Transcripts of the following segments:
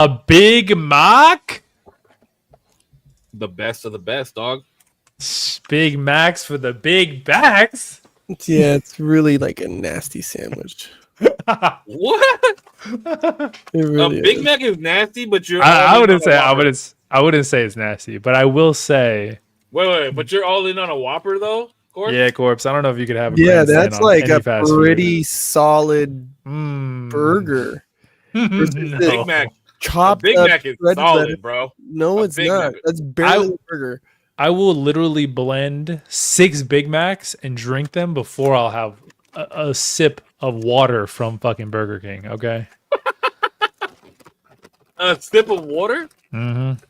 A Big Mac? The best of the best, dog. Big Macs for the big backs? Yeah, it's really like a nasty sandwich. What? It really A Big is. Mac is nasty, but you're I all in wouldn't on a say Whopper. I wouldn't say it's nasty, but I will say, Wait, but you're all in on a Whopper though, Corp? yeah, Corpse. I don't know if you could have a Yeah, grandstand that's on like any a fast pretty solid food. burger. Versus Big No. Mac. A chopped Big up Mac is shredded lettuce. solid, bro. No, A it's Big not. Mac. That's barely a burger. I will literally blend 6 Big Macs and drink them before I'll have a sip of water from fucking Burger King. Okay. A sip of water, Mm-hmm.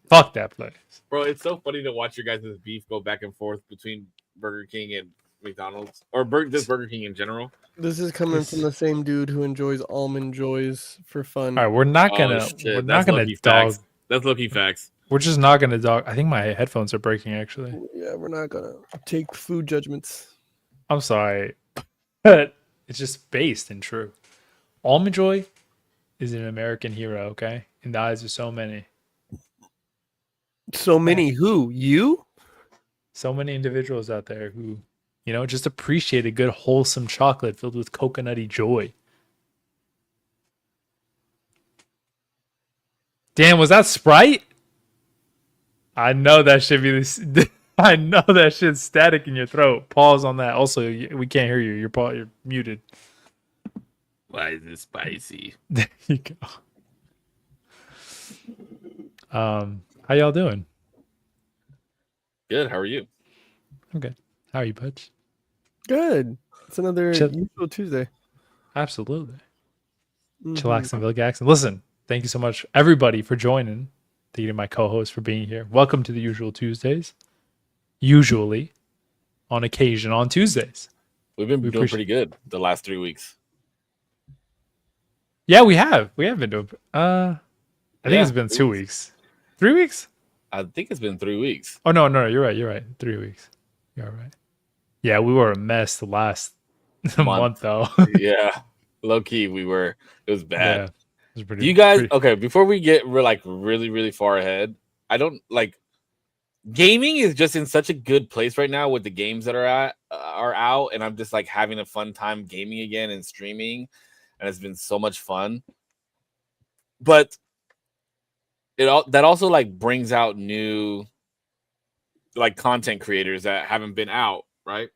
Fuck that place. bro. It's so funny to watch your guys' beef go back and forth between Burger King and McDonald's, or just Burger King in general. This is coming from the same dude who enjoys almond joys for fun. All right, we're not gonna Shit, we're that's not gonna low-key dog. facts. That's low-key facts. We're just not gonna dog. I think my headphones are breaking. Actually, Yeah, we're not gonna take food judgments. I'm sorry, but it's just based in true. Almond Joy is an American hero. Okay, in the eyes of so many. So many who? You? So many individuals out there who, just appreciate a good wholesome chocolate filled with coconutty joy. Damn, was that Sprite? I know that should be this. I know that shit's static in your throat. Pause on that. Also, we can't hear you. You're muted. Why is it spicy? There you go. How y'all doing? Good. How are you? Okay. How are you, Butch? Good. It's another Chill. usual Tuesday. Absolutely. Mhm. Chillax and Bill Jackson. Listen, thank you so much, everybody, for joining. Thank you to my co-host for being here. Welcome to the usual Tuesdays. Usually, on occasion, on Tuesdays. We've been doing pretty good the last 3 weeks. Yeah, we have. We have been doing. I think it's been 2 weeks. 3 weeks? I think it's been 3 weeks. Oh no, you're right. You're right. 3 weeks. You're right. Yeah, we were a mess the last month though. Yeah, low key, we were. It was bad. Yeah, it was pretty. Do you guys? Okay, before we get really, really far ahead, I don't like. Gaming is just in such a good place right now with the games that are out, and I'm just like having a fun time gaming again and streaming, and it's been so much fun. But that also like brings out new like content creators that haven't been out, right?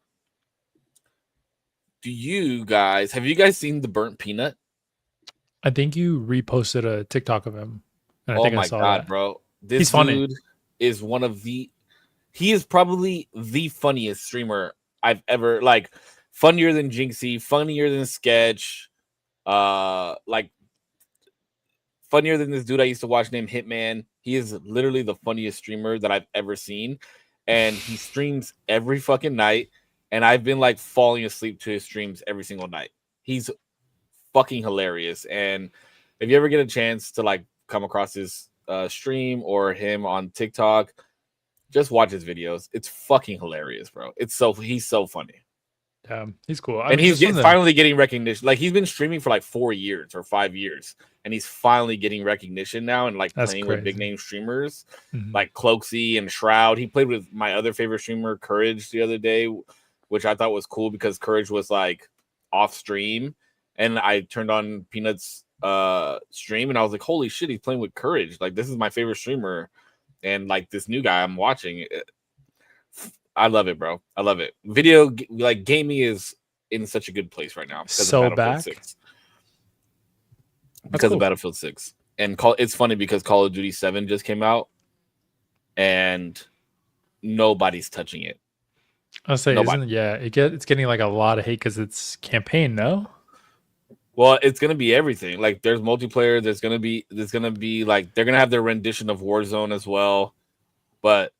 Have you guys seen the burnt peanut? I think you reposted a TikTok of him. And I think I saw that. Bro. He's funny. Is he is probably the funniest streamer I've ever like, funnier than Jinxie, funnier than Sketch, like funnier than this dude I used to watch named Hitman. He is literally the funniest streamer that I've ever seen, and he streams every fucking night, and I've been like falling asleep to his streams every single night. He's fucking hilarious, and if you ever get a chance to like come across his stream or him on TikTok, just watch his videos. It's fucking hilarious, bro. He's so funny. He's cool. And he's finally getting recognition. Like, he's been streaming for like 4 years or 5 years, and he's finally getting recognition now and like playing with big name streamers like Cloaksy and Shroud. He played with my other favorite streamer, Courage, the other day, which I thought was cool because Courage was like off stream, and I turned on Peanut's stream, and I was like, holy shit, he's playing with Courage. Like, this is my favorite streamer, and like this new guy I'm watching. I love it, bro. I love it. Video like gaming is in such a good place right now because so of Battlefield 6. Because of Battlefield 6. And it's funny because Call of Duty 7 just came out and nobody's touching it. I'll say, it's getting like a lot of hate because it's campaign, no? Well, it's gonna be everything. Like, there's multiplayer. There's gonna be like, they're gonna have their rendition of Warzone as well, but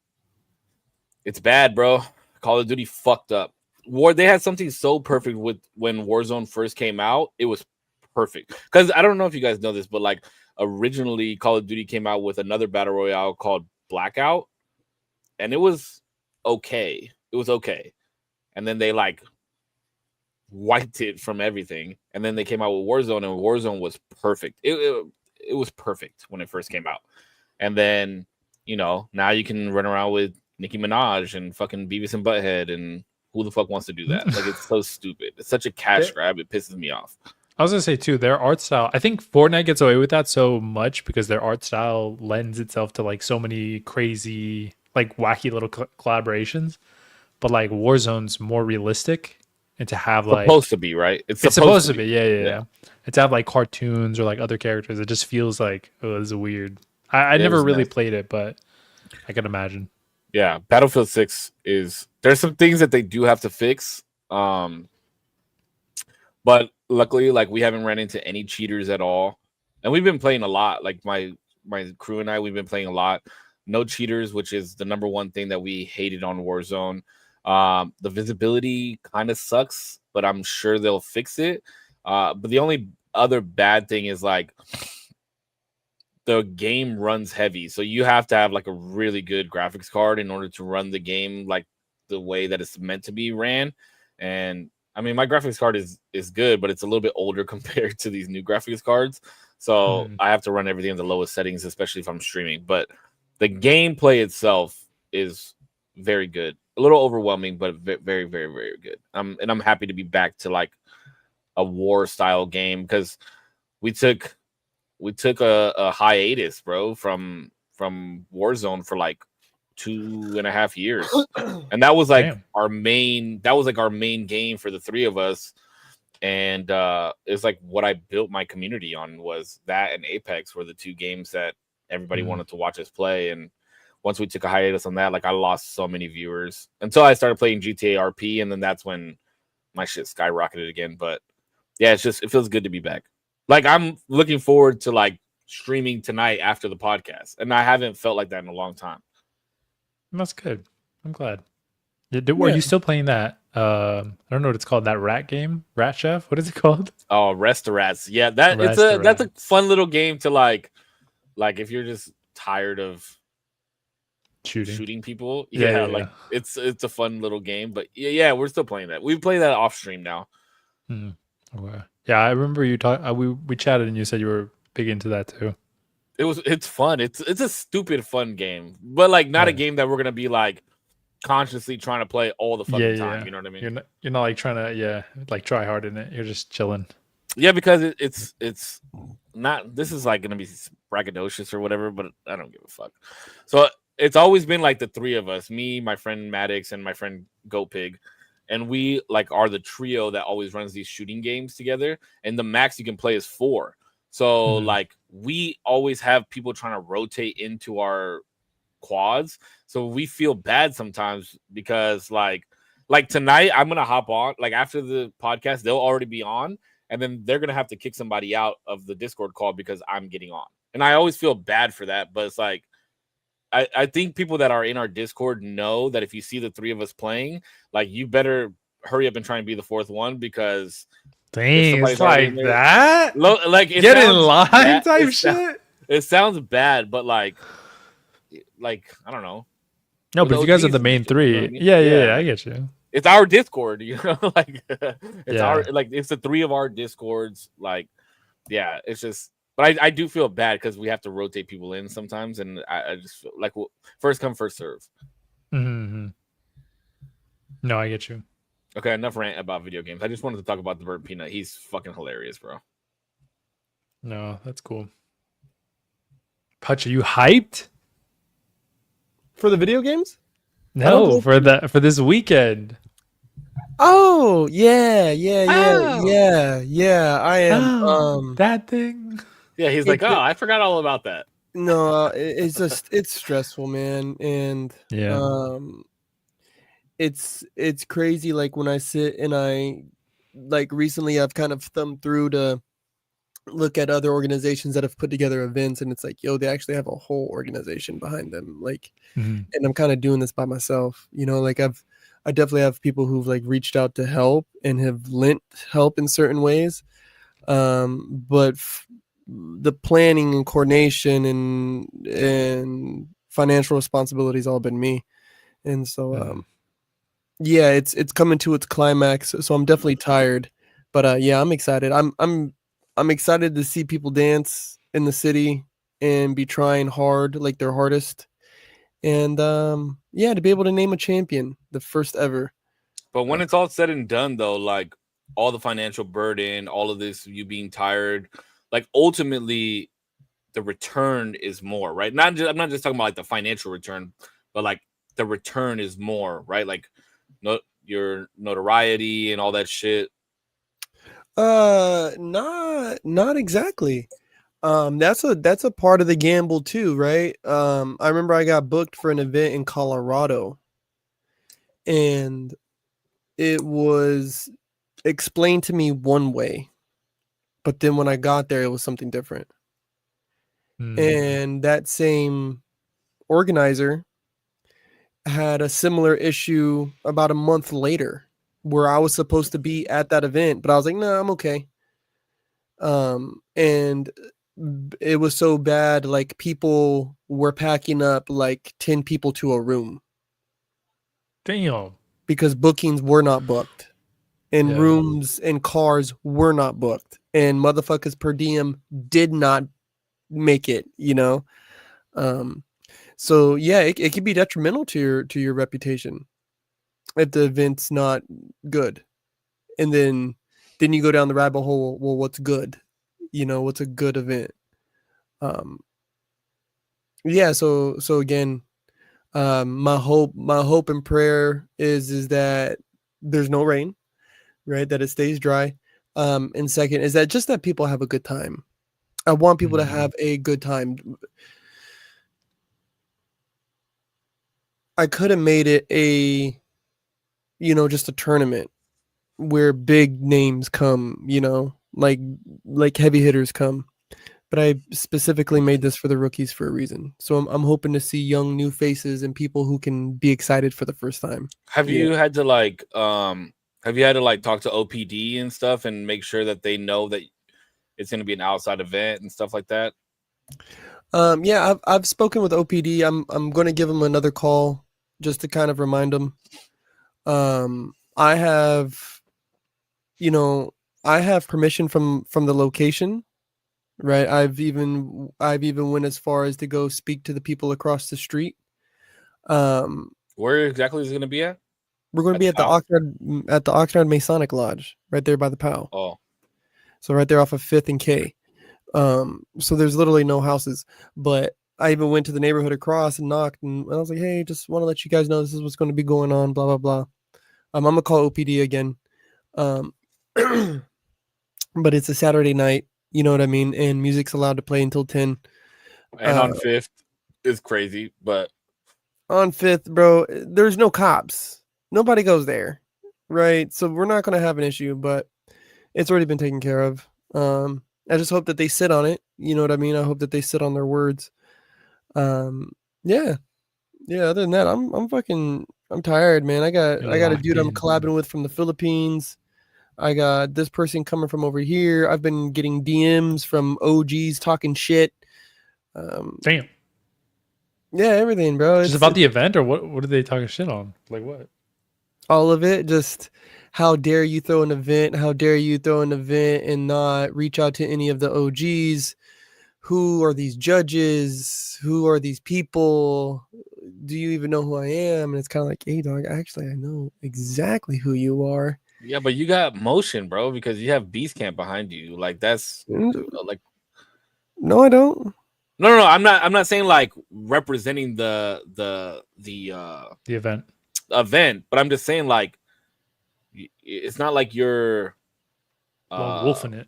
it's bad, bro. Call of Duty fucked up. They had something so perfect with when Warzone first came out. It was perfect because I don't know if you guys know this, but like originally Call of Duty came out with another battle royale called Blackout, and it was okay. It was okay, and then they like wiped it from everything, and then they came out with Warzone, and Warzone was perfect. It it was perfect when it first came out. And then, now you can run around with Nicki Minaj and fucking Beavis and Butthead, and who the fuck wants to do that? Like, it's so stupid. It's such a cash grab. It pisses me off. I was gonna say too, their art style. I think Fortnite gets away with that so much because their art style lends itself to like so many crazy, like wacky little collaborations. But like Warzone's more realistic, and to have like Supposed to be, right? it's supposed to be, yeah. And to have like cartoons or like other characters, it just feels like, oh, this is weird. I never really played it, but I can imagine. Yeah, Battlefield 6 there's some things that they do have to fix. But luckily, like, we haven't ran into any cheaters at all. And we've been playing a lot. Like my crew and I, we've been playing a lot. No cheaters, which is the number one thing that we hated on Warzone. The visibility kind of sucks, but I'm sure they'll fix it. But the only other bad thing is like the game runs heavy. So you have to have like a really good graphics card in order to run the game like the way that it's meant to be ran. And I mean, my graphics card is good, but it's a little bit older compared to these new graphics cards. So I have to run everything in the lowest settings, especially if I'm streaming. But the gameplay itself is very good. A little overwhelming, but very, very, very good. And I'm happy to be back to like a war style game because we took a hiatus, bro, from Warzone for like 2.5 years, and that was like our main game for the three of us. And it's like what I built my community on was that, and Apex were the two games that everybody wanted to watch us play. And once we took a hiatus on that, like I lost so many viewers until I started playing GTA RP, and then that's when my shit skyrocketed again. But yeah, it feels good to be back. Like, I'm looking forward to like streaming tonight after the podcast, and I haven't felt like that in a long time. That's good. I'm glad. Were you still playing that? I don't know what it's called. That rat game, Rat Chef. What is it called? Oh, Restaurants. Yeah, that's a fun little game to like if you're just tired of shooting people. Yeah. It's a fun little game. But yeah, we're still playing that. We play that off stream now. Okay. Yeah, I remember you we chatted and you said you were big into that too. It's fun. It's a stupid fun game, but like not a game that we're gonna be like consciously trying to play all the fucking time. You know what I mean? You're not like trying to like try hard in it. You're just chilling. Yeah, because it's not. This is like gonna be braggadocious or whatever, but I don't give a fuck. So it's always been like the three of us, me, my friend Maddox, and my friend Go Pig, and we like are the trio that always runs these shooting games together. And the max you can play is 4. So like we always have people trying to rotate into our quads. So we feel bad sometimes because like tonight I'm going to hop on, like after the podcast, they'll already be on, and then they're going to have to kick somebody out of the Discord call because I'm getting on. And I always feel bad for that. But it's like, I think people that are in our Discord know that if you see the three of us playing, like you better hurry up and try and be the fourth one because things like that. Like get in line type shit. It sounds bad, but like I don't know. No, but you guys are the main three. You know I mean? Yeah, I get you. It's our Discord, you know, like it's our it's the three of our Discords. Like, yeah, it's just. But I do feel bad because we have to rotate people in sometimes, and I just feel like first come first serve. No, I get you. Okay, enough rant about video games. I just wanted to talk about the Bird Peanut. He's fucking hilarious, bro. No, that's cool. Putch, are you hyped for the video games? No, for this weekend. Oh, yeah. I am. That thing. Yeah, he's like, I forgot all about that. No, it's stressful, man, and it's crazy. Like when I sit and I like recently, I've kind of thumbed through to look at other organizations that have put together events, and it's like, yo, they actually have a whole organization behind them. Like, and I'm kind of doing this by myself, you know. Like I definitely have people who've like reached out to help and have lent help in certain ways, but the planning and coordination and financial responsibilities all been me, and so it's coming to its climax. So I'm definitely tired, but I'm excited. I'm excited to see people dance in the city and be trying hard, like their hardest. And yeah, to be able to name a champion, the first ever. But when it's all said and done, though, like all the financial burden, all of this, you being tired, like ultimately, the return is more, right? I'm not just talking about like the financial return, but like the return is more, right? Like, your notoriety and all that shit. Not exactly. That's a part of the gamble too, right? I remember I got booked for an event in Colorado, and it was explained to me one way, but then when I got there, it was something different. And that same organizer had a similar issue about a month later, where I was supposed to be at that event, but I was like, no, I'm okay. And it was so bad, like people were packing up like 10 people to a room Damn. because bookings were not booked, and Yeah. rooms and cars were not booked, and motherfuckers per diem did not make it, you know? So yeah, it could be detrimental to your reputation if the event's not good. And then you go down the rabbit hole, well, what's good? You know, what's a good event? Yeah, so again, my hope and prayer is that there's no rain, right? That it stays dry. And second is that just that people have a good time. I want people to have a good time. I could have made it a, just a tournament where big names come, like heavy hitters come. But I specifically made this for the rookies for a reason. So I'm hoping to see young new faces and people who can be excited for the first time. Have you had to like talk to OPD and stuff and make sure that they know that it's going to be an outside event and stuff like that? Yeah, I've spoken with OPD. I'm going to give them another call just to kind of remind them. I have, I have permission from the location, right? I've even went as far as to go speak to the people across the street. Where exactly is it going to be at? We're going to be at the Oxnard Masonic Lodge, right there by the POW. Oh, so right there off of 5th and K. So there's literally no houses, but I even went to the neighborhood across and knocked, and I was like, hey, just want to let you guys know this is what's going to be going on, blah, blah, blah. I'm going to call OPD again. But it's a Saturday night, you know what I mean? And music's allowed to play until 10. And on 5th is crazy, but on 5th, bro, there's no cops. Nobody goes there, right? So we're not going to have an issue, but it's already been taken care of. I just hope that they sit on it. You know what I mean? I hope that they sit on their words. Yeah. Other than that, I'm tired, man. I got a dude I'm collabing with from the Philippines. I got this person coming from over here. I've been getting DMs from OGs talking shit. Damn. Yeah, everything, bro. Just about the event, or what are they talking shit on? Like what? All of it. Just how dare you throw an event? How dare you throw an event and not reach out to any of the OGs? Who are these judges? Who are these people? Do you even know who I am? And it's kind of like, hey, dog, actually, I know exactly who you are. Yeah, but you got motion, bro, because you have Beast Camp behind you. Like that's like. No, I don't. No. I'm not saying like representing the event, but I'm just saying like it's not like you're wolfing it.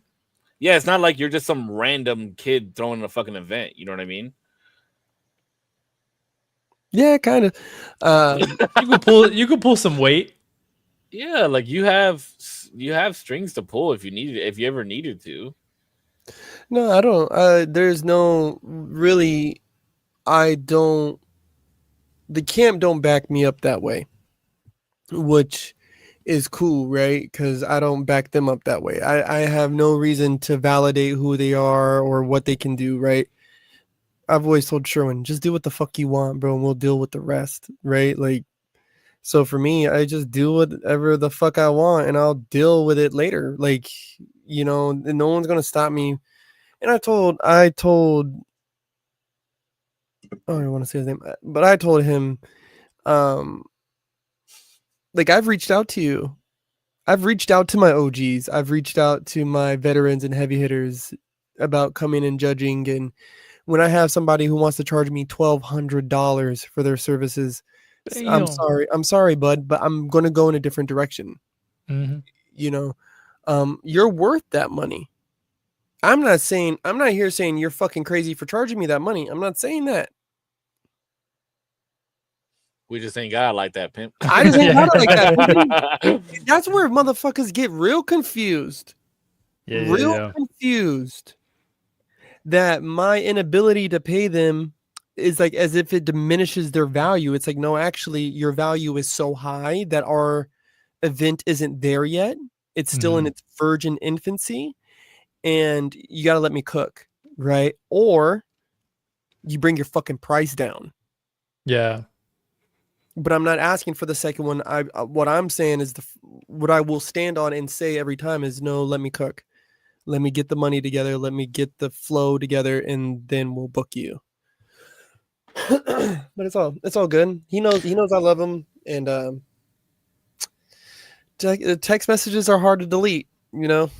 Yeah, it's not like you're just some random kid throwing a fucking event. You know what I mean? Yeah, kind of. You could pull some weight. Yeah, like you have strings to pull if you ever needed to. No, I don't. There's no really. I don't. The camp don't back me up that way, which is cool, right? Because I don't back them up that way. I have no reason to validate who they are or what they can do, right? I've always told Sherwin, just do what the fuck you want, bro, and we'll deal with the rest, right? Like, so for me, I just do whatever the fuck I want, and I'll deal with it later. Like, no one's gonna stop me. And I told I don't want to say his name, but I told him, like, I've reached out to you. I've reached out to my OGs. I've reached out to my veterans and heavy hitters about coming and judging. And when I have somebody who wants to charge me $1,200 for their services, I'm Damn. sorry, bud, but I'm going to go in a different direction. Mm-hmm. You know, you're worth that money. I'm not here saying you're fucking crazy for charging me that money. I'm not saying that. We just ain't got it like that, pimp. I just ain't got it like that. That's where motherfuckers get real confused. Yeah. Confused that my inability to pay them is like as if it diminishes their value. It's like, no, actually, your value is so high that our event isn't there yet. It's still in its virgin infancy, and you got to let me cook, right? Or you bring your fucking price down. Yeah. But I'm not asking for the second one. What I'm saying is what I will stand on and say every time is, no, let me cook. Let me get the money together. Let me get the flow together, and then we'll book you. But it's all good. He knows I love him, and text messages are hard to delete. You know.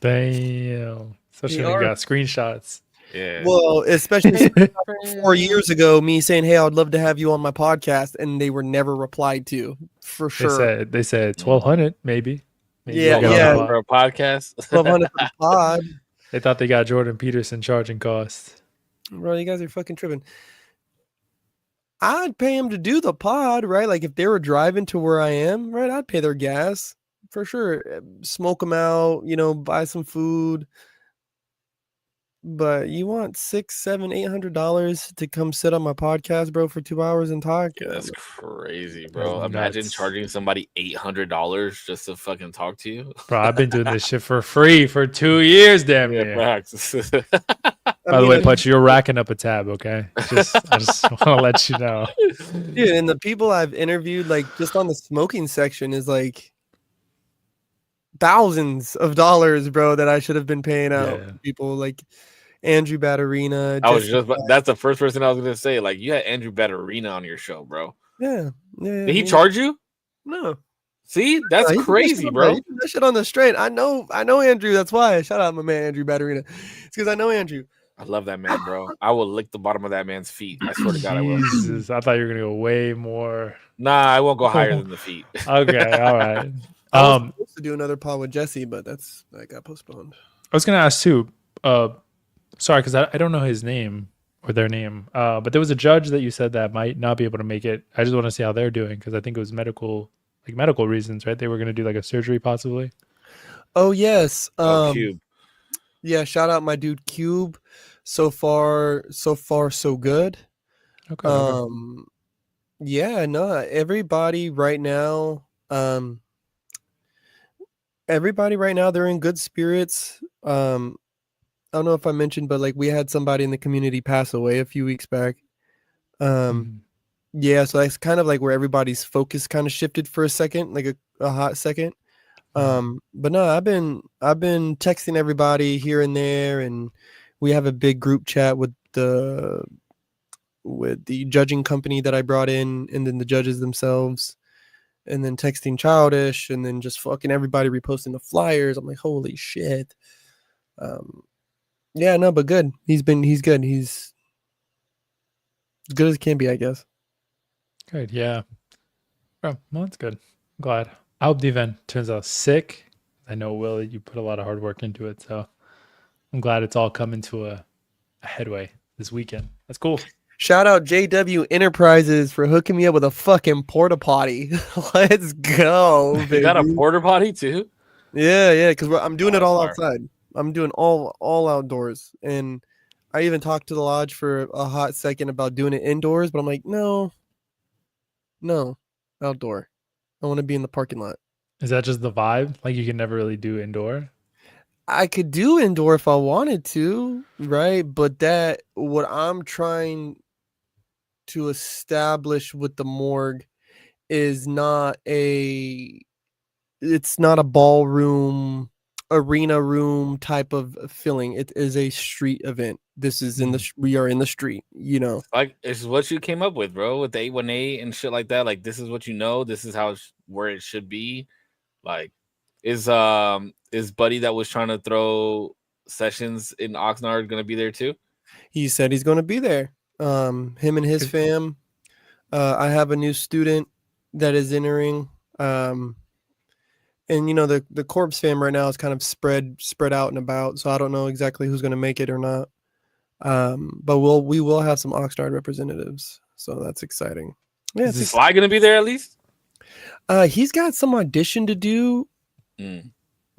Damn. Especially when you got screenshots. Yeah. Well, especially 4 years ago, me saying, "Hey, I would love to have you on my podcast," and they were never replied to. For sure. They said 1,200 maybe. Yeah. For a podcast. 1,200 for the pod. They thought they got Jordan Peterson charging costs. Bro, you guys are fucking tripping. I'd pay them to do the pod, right? Like if they were driving to where I am, right? I'd pay their gas for sure. Smoke them out, buy some food. But you want $600, $700, $800 to come sit on my podcast, bro, for 2 hours and talk? Yeah, that's crazy, bro. That's Imagine nuts. charging somebody $800 just to fucking talk to you. Bro, I've been doing this shit for free for 2 years, damn near. Facts. By the way, Putch, you're racking up a tab, okay? I just want to let you know. Dude, and the people I've interviewed, like just on the smoking section, is like thousands of dollars, bro, that I should have been paying out. Yeah. People like Andrew Batterina. That's the first person I was gonna say. Like, you had Andrew Batterina on your show, bro. Yeah. Did he charge you? No. See, that's crazy, bro. He did that shit on the straight. I know Andrew. That's why. Shout out my man Andrew Batterina. It's because I know Andrew. I love that man, bro. I will lick the bottom of that man's feet. I swear to God, I will. Jesus, I thought you were gonna go way more. Nah, I won't go higher than the feet. Okay, all right. I was supposed to do another pod with Jesse, but that got postponed. I was gonna ask too. Sorry, because I don't know his name or their name. But there was a judge that you said that might not be able to make it. I just want to see how they're doing because I think it was medical reasons, right? They were gonna do like a surgery possibly. Oh yes. Cube. Yeah, shout out my dude Cube. So far so good. Okay. Yeah, no, everybody right now, they're in good spirits. I don't know if I mentioned, but like we had somebody in the community pass away a few weeks back. Yeah, so that's kind of like where everybody's focus kind of shifted for a second, like a hot second. But no, I've been texting everybody here and there, and we have a big group chat with the judging company that I brought in, and then the judges themselves, and then texting Childish, and then just fucking everybody reposting the flyers. I'm like, holy shit. Yeah, no, but good. He's good. He's as good as it can be, I guess. Good, yeah. Oh, well, that's good. I'm glad. I hope the event turns out sick. I know, Will, you put a lot of hard work into it, so I'm glad it's all coming to a headway this weekend. That's cool. Shout out JW Enterprises for hooking me up with a fucking porta potty. Let's go, baby. You got a porta potty too? Yeah, because I'm doing it all outside. I'm doing all outdoors, and I even talked to the lodge for a hot second about doing it indoors, but I'm like, no, outdoor. I want to be in the parking lot. Is that just the vibe? Like you can never really do indoor? I could do indoor if I wanted to, right? But what I'm trying to establish with the morgue is it's not a ballroom arena room type of feeling. It is a street event. This is we are in the street, you know. Like, it's what you came up with, bro, with the 818 and shit like that. Like, this is what you know. This is how where it should be. Like, is Buddy that was trying to throw sessions in Oxnard gonna be there too? He said he's going to be there. Him and his fam. I have a new student that is entering. And you know the Korpsx fam right now is kind of spread out and about, so I don't know exactly who's going to make it or not. But we will have some Oxnard representatives, so that's exciting. Yeah, is Sly going to be there at least? He's got some audition to do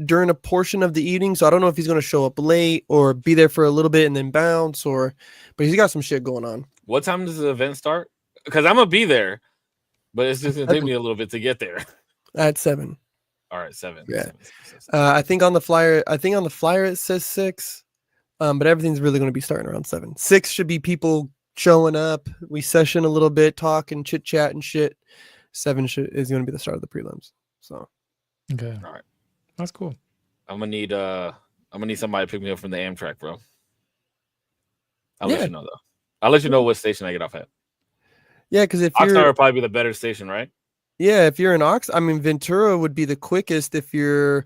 during a portion of the evening, so I don't know if he's going to show up late or be there for a little bit and then bounce, but he's got some shit going on. What time does the event start? Because I'm gonna be there, but it's just gonna take me a little bit to get there. At 7. All right, 7. Yeah. 7. I think on the flyer it says 6. But everything's really going to be starting around 7. 6 should be people showing up. We session a little bit, talk and chit chat and shit. 7 is going to be the start of the prelims. So, okay, all right, that's cool. I'm gonna need somebody to pick me up from the Amtrak, bro. I'll let you know though. I'll let you know what station I get off at. Yeah, because if Oxnard would probably be the better station, right? Yeah, if you're in Ventura would be the quickest if you're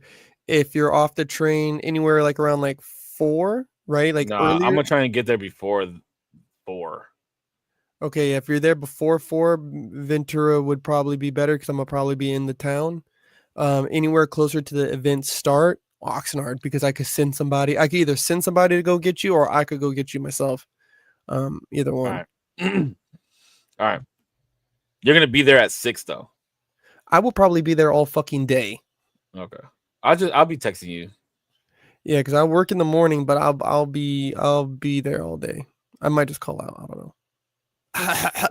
off the train anywhere like around like 4, right? Like I'm gonna try and get there before 4. Okay, if you're there before 4, Ventura would probably be better because I'm gonna probably be in the town. Anywhere closer to the event start, Oxnard, because I could send somebody. I could either send somebody to go get you, or I could go get you myself. Either one. All right. You're gonna be there at 6 though. I will probably be there all fucking day. Okay. I'll be texting you. Yeah, because I work in the morning, but I'll be there all day. I might just call out. I don't know.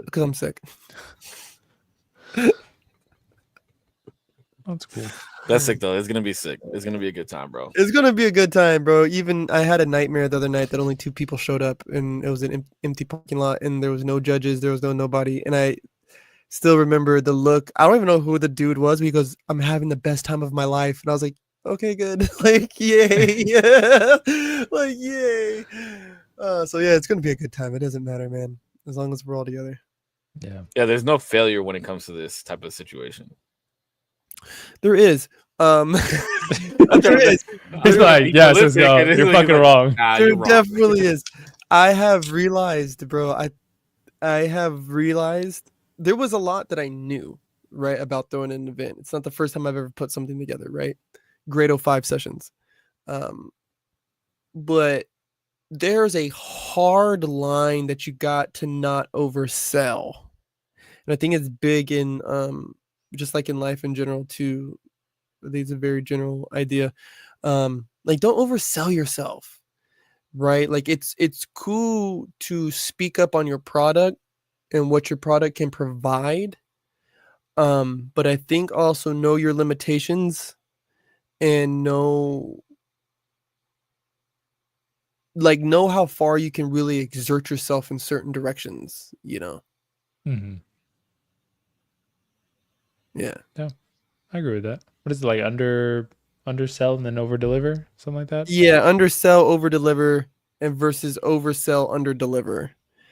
Because I'm sick. That's cool. That's sick though. It's gonna be sick. It's gonna be a good time, bro. It's gonna be a good time, bro. Even I had a nightmare the other night that only 2 people showed up, and it was an empty parking lot, and there was no judges, there was nobody, and I still remember the look. I don't even know who the dude was because I'm having the best time of my life, and I was like, okay, good, like yay, yeah, like yay. So yeah, it's gonna be a good time. It doesn't matter, man, as long as we're all together. Yeah. There's no failure when it comes to this type of situation. There is. There is. It's like, yes, let's go. You're fucking wrong. There definitely is. I have realized, bro. I have realized there was a lot that I knew, right, about throwing an event. It's not the first time I've ever put something together, right? Grade 05 sessions. But there's a hard line that you got to not oversell. And I think it's big in just like in life in general too. I think it's a very general idea. Like don't oversell yourself, right? Like it's cool to speak up on your product and what your product can provide. But I think also know your limitations and know how far you can really exert yourself in certain directions, you know? Mm-hmm. Yeah. I agree with that. What is it, like undersell and then over deliver, something like that? Yeah, undersell, over deliver, and versus oversell, under deliver.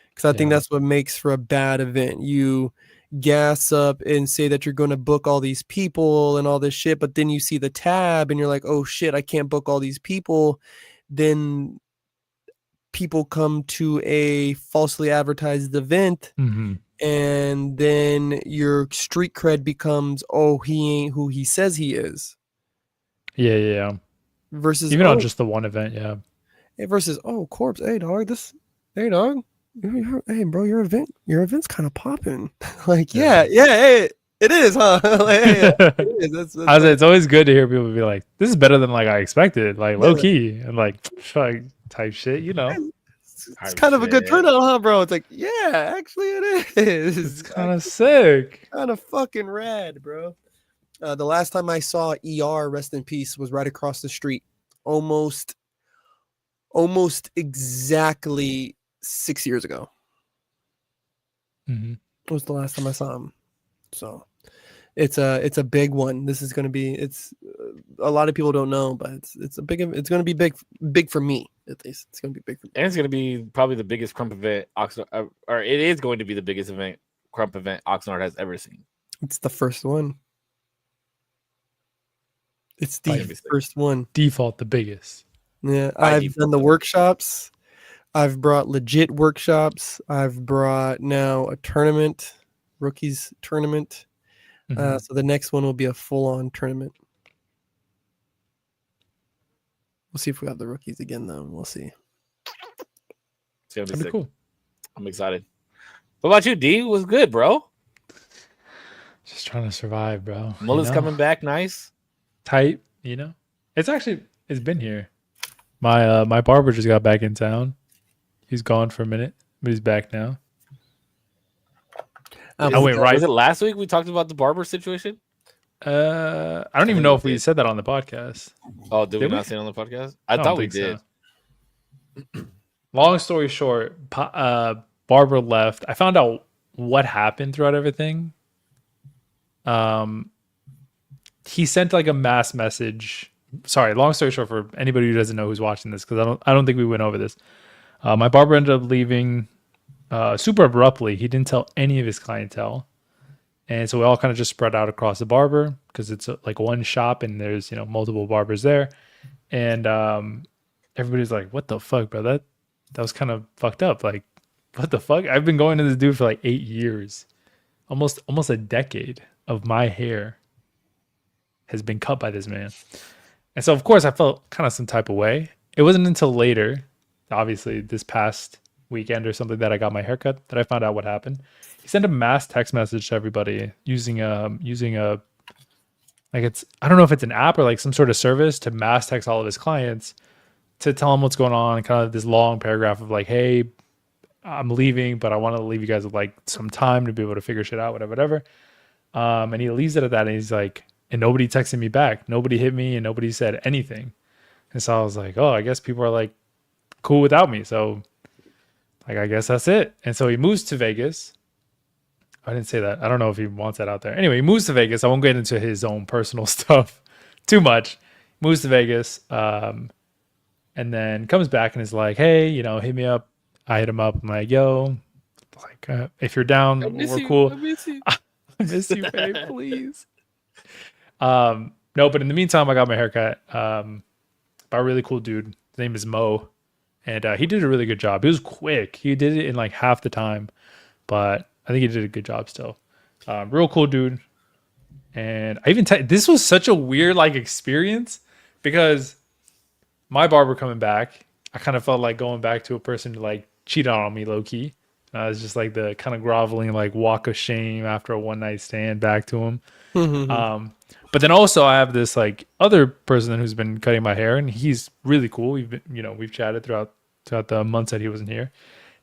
Because I think that's what makes for a bad event. You gas up and say that you're going to book all these people and all this shit, but then you see the tab and you're like, oh shit, I can't book all these people. Then people come to a falsely advertised event. Mm-hmm. And then your street cred becomes, oh, he ain't who he says he is. Yeah. Versus even on just the one event, versus, oh, Korpsx, hey dog, hey dog, hey bro, your event's kind of popping. Like, yeah, hey, it is, huh? Like, hey, it is. That's it's always good to hear people be like, this is better than like I expected, like low key and like type shit, you know. It's kind of a good turnout, huh, bro? It's like, yeah, actually it is. It's kind of sick. Kind of fucking rad, bro. The last time I saw ER, rest in peace, was right across the street. Almost exactly 6 years ago. Mm-hmm. Was the last time I saw him. So it's a big one. This is going to be, it's a lot of people don't know, but it's going to be big for me at least. It's going to be big for me. And it's going to be probably the biggest Crump event, or it is going to be the biggest Crump event Oxnard has ever seen. It's the first one. It's the first one. Default the biggest. Yeah, I've done the workshops. I've brought legit workshops. I've brought now a tournament, rookies tournament. So the next one will be a full-on tournament. We'll see if we have the rookies again, though. We'll see. It's gonna be That'd sick. be cool. I'm excited. What about you, D? What's good, bro? Just trying to survive, bro. Mullet's coming back, nice. Tight, you know. It's been here. My barber just got back in town. He's gone for a minute, but he's back now. Was it last week we talked about the barber situation? I don't even know if we said that on the podcast. Oh, did we not say it on the podcast? I thought we did. So. Long story short, barber left. I found out what happened throughout everything. He sent like a mass message. Sorry, long story short for anybody who doesn't know who's watching this, because I don't think we went over this. My barber ended up leaving super abruptly. He didn't tell any of his clientele. And so we all kind of just spread out across the barber because it's like one shop and there's, multiple barbers there. And everybody's like, what the fuck, bro? That was kind of fucked up. Like, what the fuck? I've been going to this dude for like 8 years. Almost a decade of my hair has been cut by this man. And so, of course, I felt kind of some type of way. It wasn't until later, obviously this past weekend or something, that I got my haircut, that I found out what happened. He sent a mass text message to everybody using a like, I don't know if it's an app or like some sort of service to mass text all of his clients to tell them what's going on, kind of this long paragraph of like, hey, I'm leaving, but I want to leave you guys with like some time to be able to figure shit out, whatever. And he leaves it at that, and he's like, and nobody texted me back. Nobody hit me, and nobody said anything. And so I was like, oh, I guess people are like cool without me. So like, I guess that's it. And so he moves to Vegas. I didn't say that. I don't know if he wants that out there. Anyway, he moves to Vegas. I won't get into his own personal stuff too much. Moves to Vegas, and then comes back and is like, hey, hit me up. I hit him up. I'm like, yo, like, if you're down, we're cool. I miss you. I miss you, babe, please. No, but in the meantime, I got my haircut by a really cool dude. His name is Mo. And he did a really good job. He was quick. He did it in like half the time, but I think he did a good job still. Real cool dude. And I even this was such a weird like experience because my barber coming back, I kind of felt like going back to a person who like cheated on me low key. I was just like the kind of groveling like walk of shame after a one night stand back to him. But then also I have this like other person who's been cutting my hair, and he's really cool. We've chatted throughout the months that he wasn't here.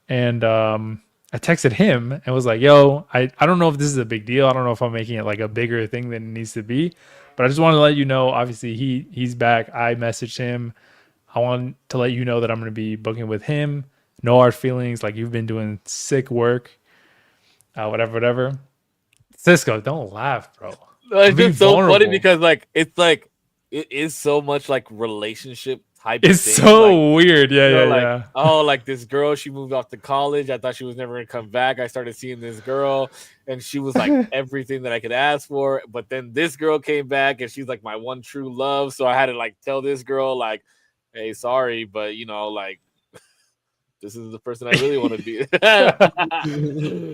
And I texted him and was like, yo, I don't know if this is a big deal. I don't know if I'm making it like a bigger thing than it needs to be, but I just wanted to let you know, obviously he's back. I messaged him. I want to let you know that I'm going to be booking with him. No hard feelings. Like, you've been doing sick work. Whatever. Cisco, don't laugh, bro. It's just so funny because like it is so much like relationship type. It's thing. So like, weird, yeah. Oh, like this girl, she moved off to college. I thought she was never gonna come back. I started seeing this girl, and she was like everything that I could ask for. But then this girl came back, and she's like my one true love. So I had to like tell this girl like, hey, sorry, but like. This is the person I really want to be.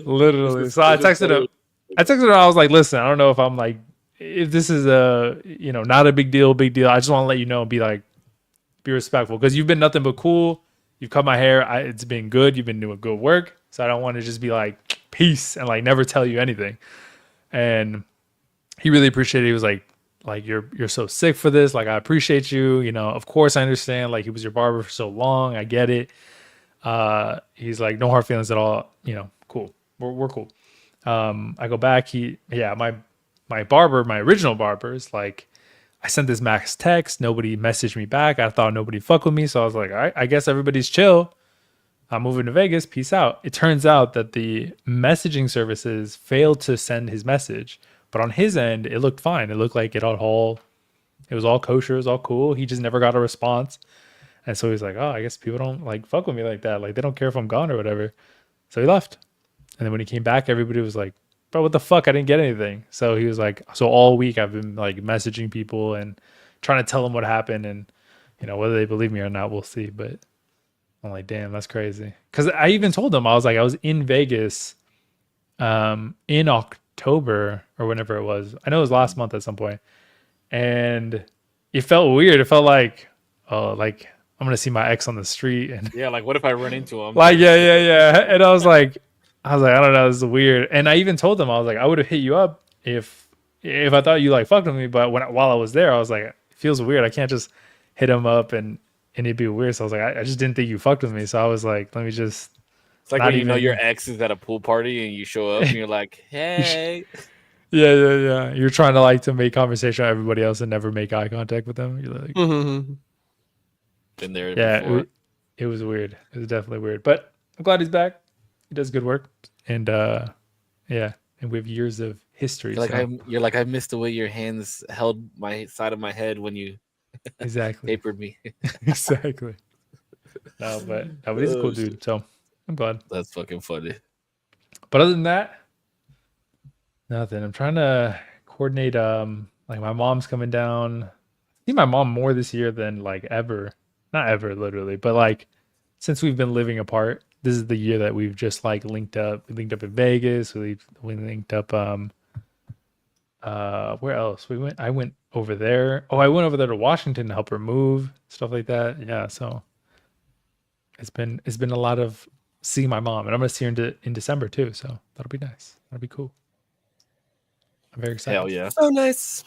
Literally. So I texted him. I was like, listen, I don't know if I'm like, if this is not a big deal. I just want to let you know and be respectful, because you've been nothing but cool. You've cut my hair. It's been good. You've been doing good work. So I don't want to just be like, peace, and like never tell you anything. And he really appreciated it. He was like you're so sick for this. Like, I appreciate you. Of course I understand. Like, he was your barber for so long. I get it. He's like, no hard feelings at all. Cool. We're cool. I go back. My barber, my original barber, is like, I sent this max text. Nobody messaged me back. I thought nobody fuck with me. So I was like, all right, I guess everybody's chill. I'm moving to Vegas. Peace out. It turns out that the messaging services failed to send his message, but on his end, it looked fine. It looked like it all It was all kosher. It was all cool. He just never got a response. And so he's like, oh, I guess people don't like fuck with me like that. Like they don't care if I'm gone or whatever. So he left. And then when he came back, everybody was like, bro, what the fuck? I didn't get anything. So he was like, so all week I've been like messaging people and trying to tell them what happened. And, you know, whether they believe me or not, we'll see. But I'm like, damn, that's crazy. Because I even told them, I was like, I was in Vegas in October or whenever it was. I know it was last month at some point. And it felt weird. It felt like, oh, like I'm going to see my ex on the street. And Yeah, like what if I run into him? like, yeah. And I was like, I don't know, this is weird. And I even told them, I was like, I would have hit you up if I thought you like fucked with me. But while I was there, I was like, it feels weird. I can't just hit him up and it'd be weird. So I was like, I just didn't think you fucked with me. So I was like, let me just. It's like not when you know even- your ex is at a pool party and you show up and you're like, hey. Yeah. You're trying to like to make conversation with everybody else and never make eye contact with them. You're like, Mhm. Been there yeah, before. it was weird. It was definitely weird. But I'm glad he's back. He does good work. And yeah, and we have years of history. You're like, I missed the way your hands held my side of my head when you Exactly. tapered me. Exactly. But he's a cool dude. So I'm glad. That's fucking funny. But other than that, nothing. I'm trying to coordinate. Like my mom's coming down. I see my mom more this year than like ever. Not ever, literally, but like since we've been living apart, this is the year that we've just like linked up. We linked up in Vegas. We linked up. Where else? I went over there. Oh, I went over there to Washington to help her move, stuff like that. Yeah, so it's been a lot of seeing my mom, and I'm gonna see her in December too. So that'll be nice. That'll be cool. I'm very excited. Hell yeah. So nice.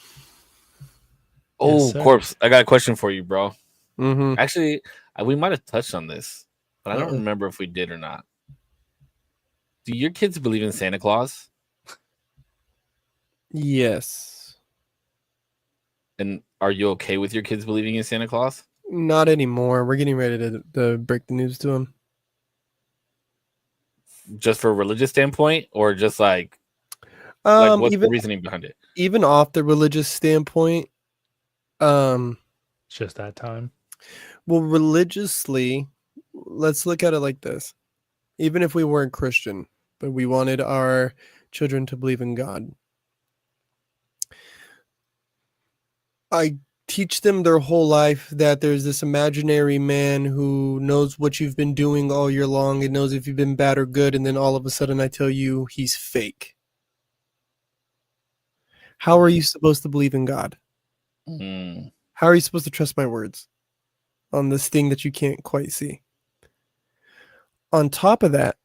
Oh, sir. Corpse, I got a question for you, bro. Mm-hmm. Actually, we might have touched on this, but I don't Uh-oh. remember if we did or not. Do your kids believe in Santa Claus? Yes. And are you okay with your kids believing in Santa Claus? Not anymore. We're getting ready to break the news to him. Just for a religious standpoint, or just like what's the reasoning behind it? Even off the religious standpoint, It's just that time. well, religiously, let's look at it like this. Even if we weren't Christian, but we wanted our children to believe in God, I teach them their whole life that there's this imaginary man who knows what you've been doing all year long and knows if you've been bad or good, and then all of a sudden I tell you he's fake. How are you supposed to believe in God? Mm. How are you supposed to trust my words on this thing that you can't quite see? On top of that,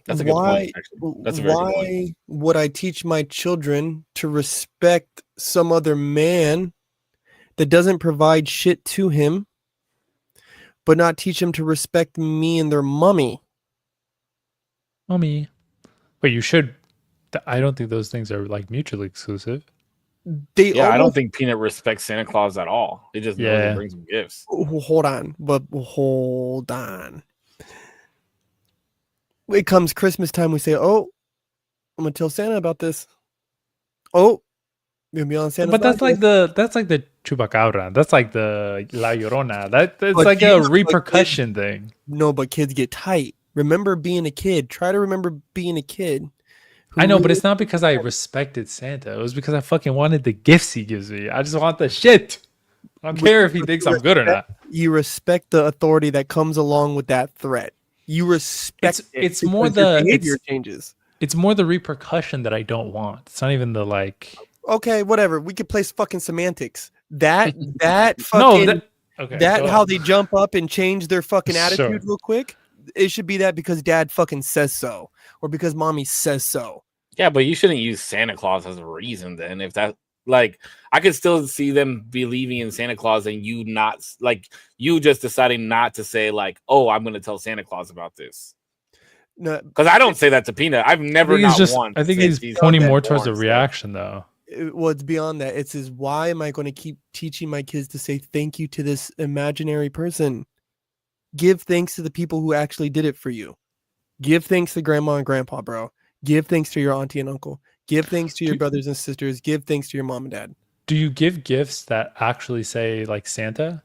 That's a good point. Actually. That's a very good point. why would I teach my children to respect some other man that doesn't provide shit to him, but not teach them to respect me and their mummy? Mommy. But you should. I don't think those things are like mutually exclusive. They Yeah, I don't almost- think Peanut respects Santa Claus at all. He just knows Yeah. he brings him gifts. Hold on. It comes Christmas time, we say, "Oh, I'm gonna tell Santa about this." Oh, you're gonna be on Santa's But that's like podcast. the chupacabra. That's like the La Llorona. That's But like a kids- but repercussion thing. No, but kids get tight. Remember being a kid. Try to remember being a kid. I know, but it's not because I respected Santa. It was because I fucking wanted the gifts he gives me. I just want the shit. I don't care if he thinks I'm good or not. You respect the authority that comes along with that threat. You respect It's it more because your the behavior changes. it's more the repercussion that I don't want. It's not even the like. Okay, whatever. We could play fucking semantics. That No, fucking okay. that go how ahead. they jump up and change their fucking Sure. attitude real quick. It should be that because dad fucking says so, or because mommy says so. Yeah, but you shouldn't use Santa Claus as a reason then. If that, like, I could still see them believing in Santa Claus and you not, like, you just deciding not to say, like, oh, I'm going to tell Santa Claus about this. No, Because I don't say that to Peanut. I've never not once. I think since he's pointing been more towards the born, so- reaction though. well, it's beyond that. It says, why am I going to keep teaching my kids to say thank you to this imaginary person? Give thanks to the people who actually did it for you. Give thanks to grandma and grandpa, bro. Give thanks to your auntie and uncle. Give thanks to your brothers and sisters. Give thanks to your mom and dad. Do you give gifts that actually say like Santa?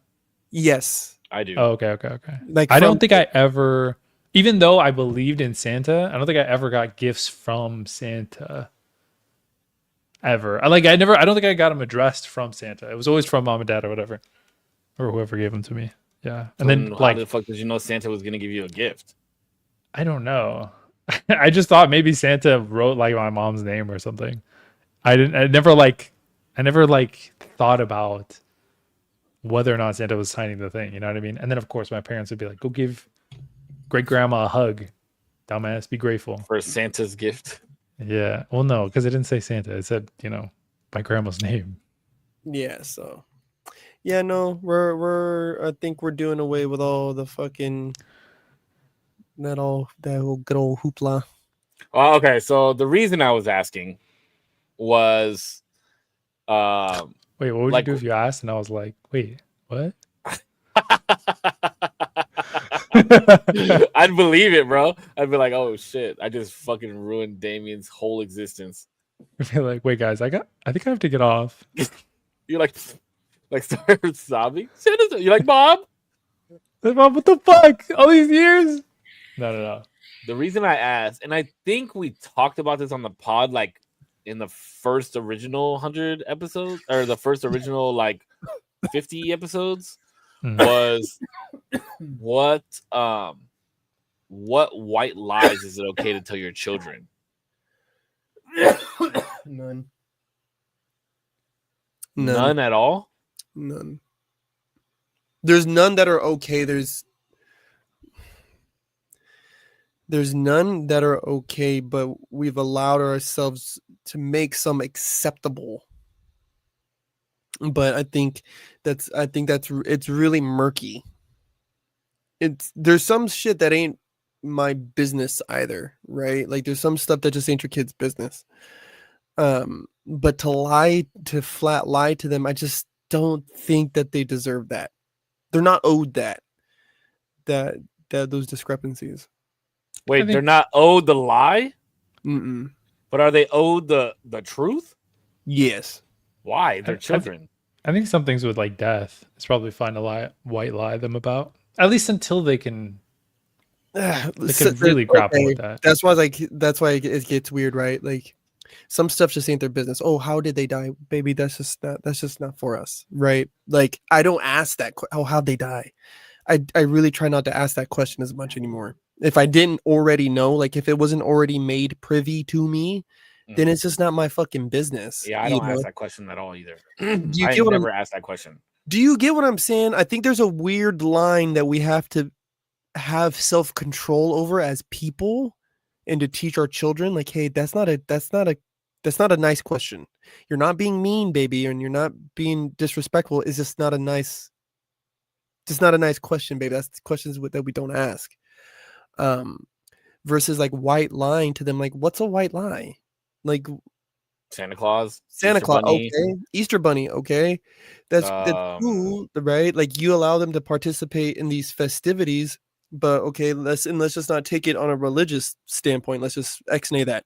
Yes. I do. Oh, okay. Like I from don't think I ever, even though I believed in Santa, I don't think I ever got gifts from Santa. Ever. I don't think I got them addressed from Santa. It was always from mom and dad or whatever. Or whoever gave them to me. Yeah. And then How the fuck did you know Santa was gonna give you a gift? I don't know. I just thought maybe Santa wrote like my mom's name or something. I never thought about whether or not Santa was signing the thing, you know what I mean? And then of course my parents would be like, go give great grandma a hug. Dumbass, be grateful. For Santa's gift. Yeah. Well, no, because it didn't say Santa. It said, my grandma's name. Yeah, so yeah, no, we're I think we're doing away with all the fucking that whole good old hoopla. Oh, okay, so the reason I was asking was Wait, what would you do if you asked? And I was like, wait, what? I'd believe it, bro. I'd be like, oh shit, I just fucking ruined Damien's whole existence. You're like, wait, guys, I think I have to get off. You're like start sobbing. You're like, Mom? Mom, what the fuck? All these years? No. The reason I asked, and I think we talked about this on the pod, like in the first original 100 episodes, or the first original like 50 episodes, was what white lies is it okay to tell your children? None at all? None. There's none that are okay. There's none that are okay, but we've allowed ourselves to make some acceptable. But I think that's it's really murky. There's some shit that ain't my business either, right? Like there's some stuff that just ain't your kid's business. But to flat lie to them, I just don't think that they deserve that. They're not owed that those discrepancies. Wait, they're not owed the lie? Mm-mm. But are they owed the truth? Yes. Why? They're children. I think some things with like death, it's probably fine to white lie them about. At least until they can really grapple with that. That's why it gets weird, right? Like some stuff just ain't their business. Oh, how did they die, baby? That's just not for us, right? Like I don't ask that. Oh, how'd they die? I really try not to ask that question as much anymore. If I didn't already know, like if it wasn't already made privy to me, then it's just not my fucking business. Yeah, I don't ask that question at all either. I never asked that question. Do you get what I'm saying? I think there's a weird line that we have to have self-control over as people and to teach our children, like, hey, that's not a nice question. You're not being mean, baby, and you're not being disrespectful. It's just not a nice question, baby. That's questions that we don't ask. Versus like white lying to them, like what's a white lie? Like Santa Claus, okay, Easter Bunny, okay, that's cool, right? Like you allow them to participate in these festivities, but okay, let's just not take it on a religious standpoint. Let's just ex-nay that.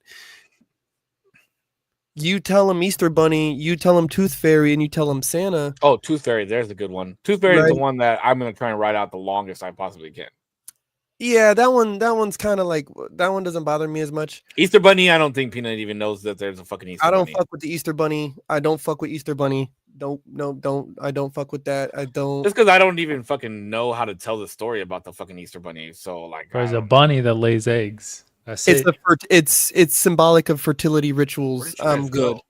You tell them Easter Bunny, you tell them Tooth Fairy, and you tell them Santa. Oh, Tooth Fairy, there's a good one. Tooth Fairy is the one that I'm gonna try and write out the longest I possibly can. Yeah, that one's kind of like, that one doesn't bother me as much. Easter Bunny, I don't think Peanut even knows that there's a fucking Easter Bunny. I don't fuck with the Easter Bunny. I don't fuck with Easter Bunny. Don't. I don't fuck with that. I don't. Just because I don't even fucking know how to tell the story about the fucking Easter Bunny. So like, there's a bunny that lays eggs. That's it. It's symbolic of fertility rituals. I'm good.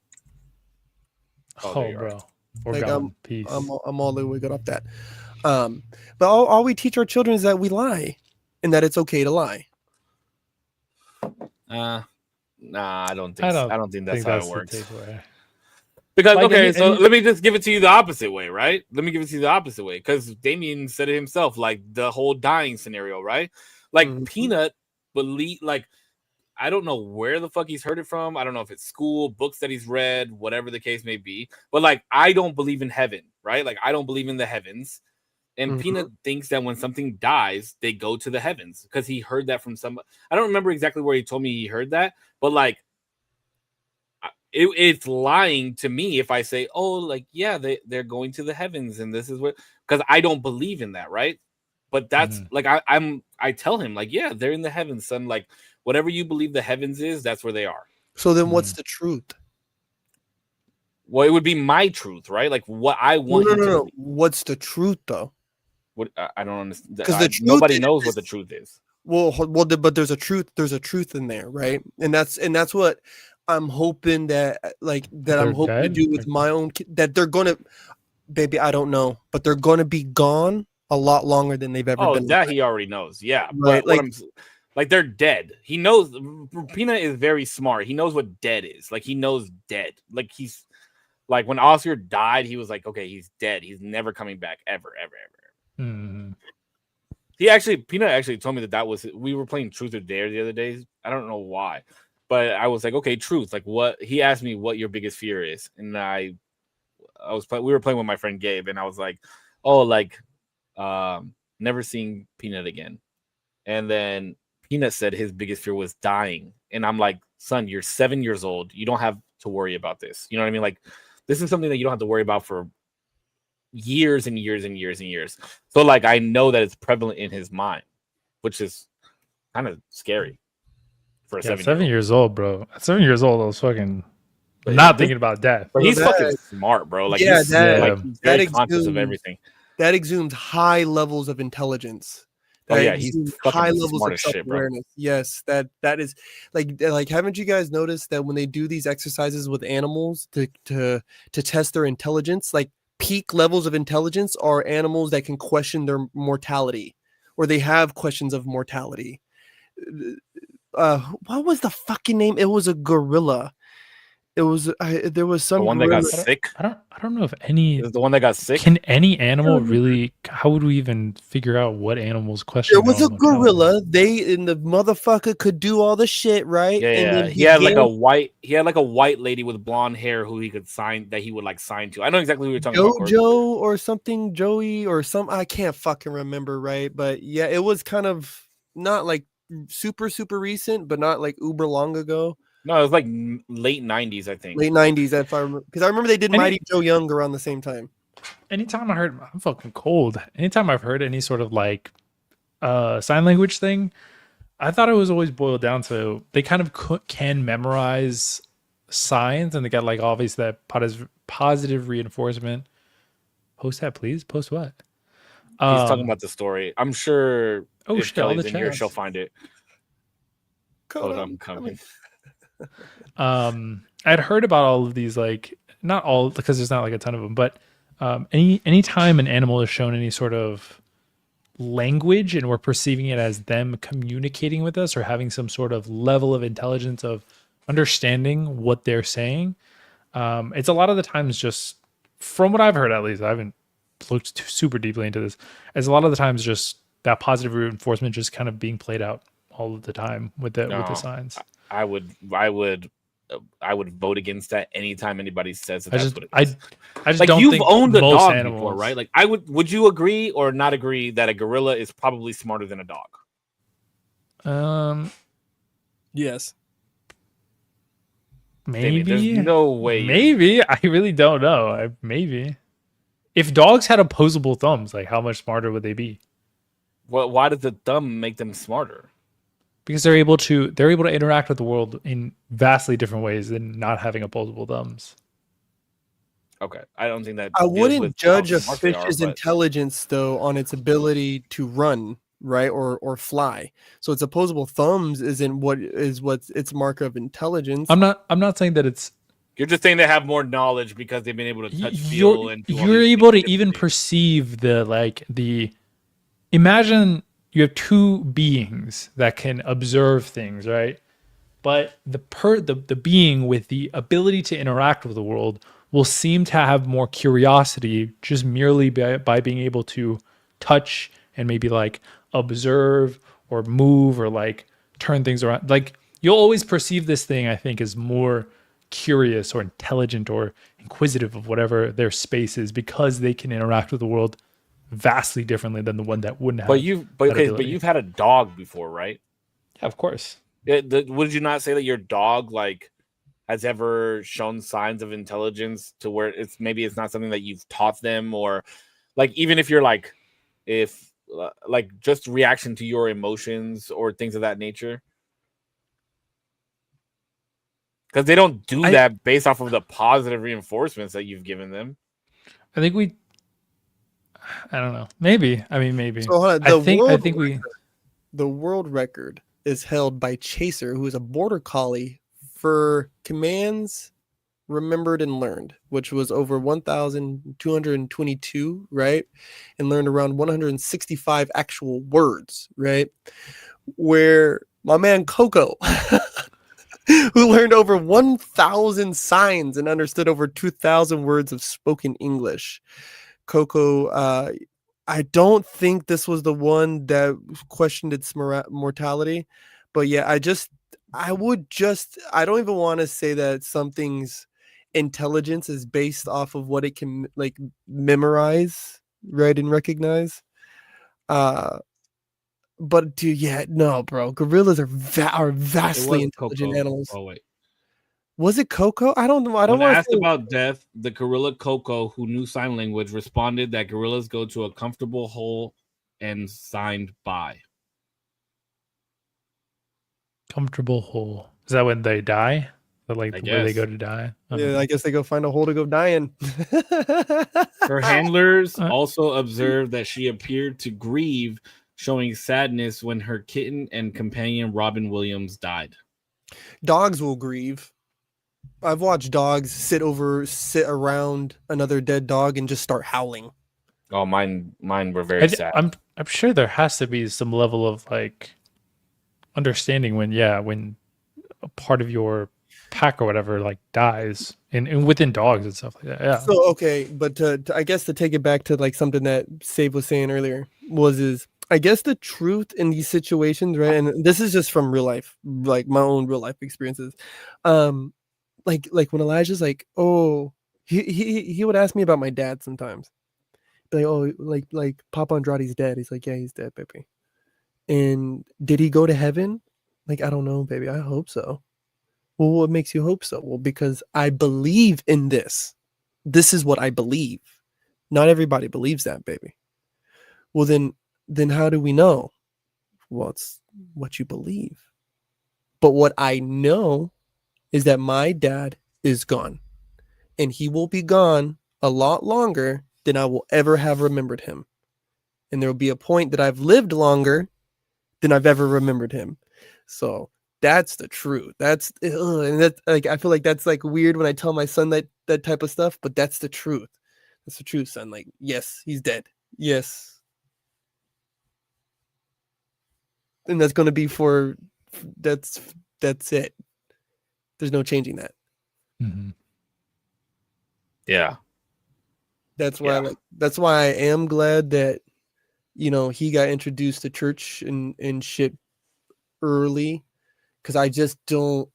Oh, bro. Like, peace. I'm all the way good off that. But all we teach our children is that we lie. And that it's okay to lie. Nah, I don't think that's how it works. Because like, let me just give it to you the opposite way, right? Let me give it to you the opposite way, because Damien said it himself, like the whole dying scenario, right? Like Peanut believe, like I don't know where the fuck he's heard it from. I don't know if it's school, books that he's read, whatever the case may be. But like, I don't believe in heaven, right? Like I don't believe in the heavens. And Peanut thinks that when something dies, they go to the heavens because he heard that from somebody. I don't remember exactly where he told me he heard that, but like, it's lying to me if I say, oh, like, yeah, they're going to the heavens and this is what, because I don't believe in that, right? But that's like I tell him, like, yeah, they're in the heavens, son. Like, whatever you believe the heavens is, that's where they are. So then what's the truth? Well, it would be my truth, right? Like what I want him to believe. What's the truth though? What I don't understand. Because nobody knows what the truth is. But there's a truth. There's a truth in there, right? And that's what I'm hoping that I'm hoping to do with my own kid, that they're gonna, baby. I don't know, but they're gonna be gone a lot longer than they've ever been. Oh, that he already knows. Yeah, right. But like they're dead. He knows. Peanut is very smart. He knows what dead is. Like he knows dead. Like he's like when Oscar died, he was like, okay, he's dead. He's never coming back ever. Peanut actually told me that was, we were playing Truth or Dare the other day. I don't know why, but I was like, okay, truth. Like what he asked me what your biggest fear is, and we were playing with my friend Gabe, and I was like, oh, like never seeing Peanut again. And then Peanut said his biggest fear was dying, and I'm like, son, you're 7 years old. You don't have to worry about this. You know what I mean? Like this is something that you don't have to worry about for years and years and years and years. So like I know that it's prevalent in his mind, which is kind of scary for a 7 years old, bro. At 7 years old, I was fucking not thinking about death. But he's fucking smart, bro. Like he's very conscious of everything. That exudes high levels of intelligence. Oh yeah, he's high levels of self-awareness. Yes, that is like haven't you guys noticed that when they do these exercises with animals to test their intelligence, like peak levels of intelligence are animals that can question their mortality, or they have questions of mortality. What was the fucking name? It was a gorilla. It was there was some the one that got sick. I don't know if any the one that got sick. Can any animal really? How would we even figure out what animals question? There was a gorilla. The motherfucker could do all the shit, right? Yeah, and then he had like a white lady with blonde hair who he would sign to. I know exactly who you're talking about. Jojo or something, Joey or some. I can't fucking remember, right? But yeah, it was kind of not like super recent, but not like uber long ago. No, it was like late 90s, I think. Late 90s, if I remember, because I remember they did Mighty Joe Young around the same time. Anytime I heard, I'm fucking cold. Anytime I've heard any sort of like sign language thing, I thought it was always boiled down to they kind of can memorize signs, and they got like obviously that positive reinforcement. Post that, please. Post what? He's talking about the story. I'm sure. Oh if shit! Kelly's in here, she'll find it. I'm coming. I'd heard about all of these, like not all because there's not like a ton of them, but any time an animal is shown any sort of language and we're perceiving it as them communicating with us or having some sort of level of intelligence of understanding what they're saying, it's a lot of the times just from what I've heard, at least I haven't looked super deeply into this, as a lot of the times just that positive reinforcement just kind of being played out all of the time with the signs. I would vote against that anytime anybody says that's what it is. I just like don't you've think owned a dog animals before, right? Like would you agree or not agree that a gorilla is probably smarter than a dog? Yes. Maybe. There's no way. Maybe. I really don't know. Maybe. If dogs had opposable thumbs, like how much smarter would they be? Well, why does the thumb make them smarter? Because they're able to interact with the world in vastly different ways than not having opposable thumbs. Okay, I don't think that I wouldn't judge a fish's intelligence though on its ability to run, right, or fly. So its opposable thumbs isn't what's its marker of intelligence. I'm not saying that it's. You're just saying they have more knowledge because they've been able to touch, feel, and you're able to even perceive the. Imagine you have two beings that can observe things, right? But the being with the ability to interact with the world will seem to have more curiosity just merely by being able to touch and maybe like observe or move or like turn things around. Like you'll always perceive this thing, I think, as more curious or intelligent or inquisitive of whatever their space is because they can interact with the world vastly differently than the one that wouldn't have. But you've had a dog before, right? Yeah, of course. Would you not say that your dog like has ever shown signs of intelligence to where it's not something that you've taught them, or like even if you're like if like just reaction to your emotions or things of that nature? Because they don't do I that based off of the positive reinforcements that you've given them. I think we I don't know. Maybe. I mean maybe. So hold on, I think we the world record is held by Chaser, who is a border collie, for commands remembered and learned, which was over 1,222, right? And learned around 165 actual words, right? Where my man Coco, who learned over 1,000 signs and understood over 2,000 words of spoken English. Coco, I don't think this was the one that questioned its mortality, but yeah, I don't even want to say that something's intelligence is based off of what it can like memorize, right, and recognize. But dude, yeah, no, bro, gorillas are vastly intelligent animals. Oh wait. Was it Coco? I don't know. I don't When want to asked say. about death, the gorilla Coco, who knew sign language, responded that gorillas go to a comfortable hole and signed by. comfortable hole. Is that when they die? That like I where they guess. go to die? Yeah, I guess they go find a hole to go die in. Her handlers Uh, also observed that she appeared to grieve, showing sadness when her kitten and companion Robin Williams died. Dogs will grieve. I've watched dogs sit around another dead dog and just start howling. Oh, mine were very sad. I'm sure there has to be some level of like understanding when a part of your pack or whatever like dies and within dogs and stuff like that. Yeah. So okay, but I guess to take it back to like something that Save was saying earlier is I guess the truth in these situations, right? And this is just from real life, like my own real life experiences. Like when Elijah's like, oh, he would ask me about my dad sometimes. Be like, oh, like Papa Andrade's dead. He's like, yeah, he's dead, baby. And did he go to heaven? Like, I don't know, baby. I hope so. Well, what makes you hope so? Well, because I believe in this. This is what I believe. Not everybody believes that, baby. Well, then how do we know? Well, it's what you believe. But what I know is that my dad is gone. And he will be gone a lot longer than I will ever have remembered him. And there will be a point that I've lived longer than I've ever remembered him. So that's the truth. And that's like I feel like that's like weird when I tell my son that type of stuff, but that's the truth. That's the truth, son. Like, yes, he's dead. Yes. And that's gonna be that's it. There's no changing that. Mm-hmm. Yeah. That's why I am glad that he got introduced to church and shit early, because I just don't.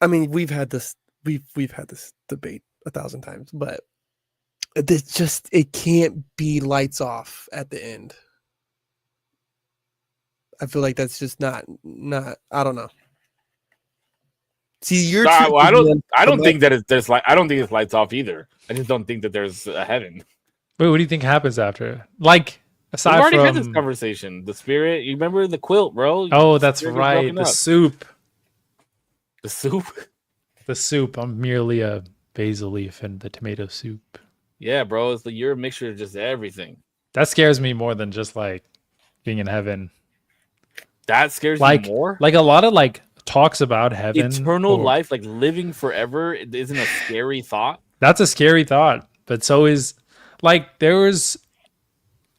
I mean, we've had this debate 1,000 times, but it can't be lights off at the end. I feel like that's just not. I don't know. See, you're. Well, I don't think that there's like I don't think it's lights off either. I just don't think that there's a heaven. Wait, what do you think happens after? Like aside We've already from had this conversation. The spirit. You remember the quilt, bro? Oh, that's Spirit right. broken The up. soup. The soup. The soup. I'm merely a basil leaf in the tomato soup. Yeah, bro. You're a mixture of just everything. That scares me more than just like being in heaven. That scares Like you more? like a lot of like talks about heaven. Eternal life, like living forever, isn't a scary thought. That's a scary thought, but so is like there was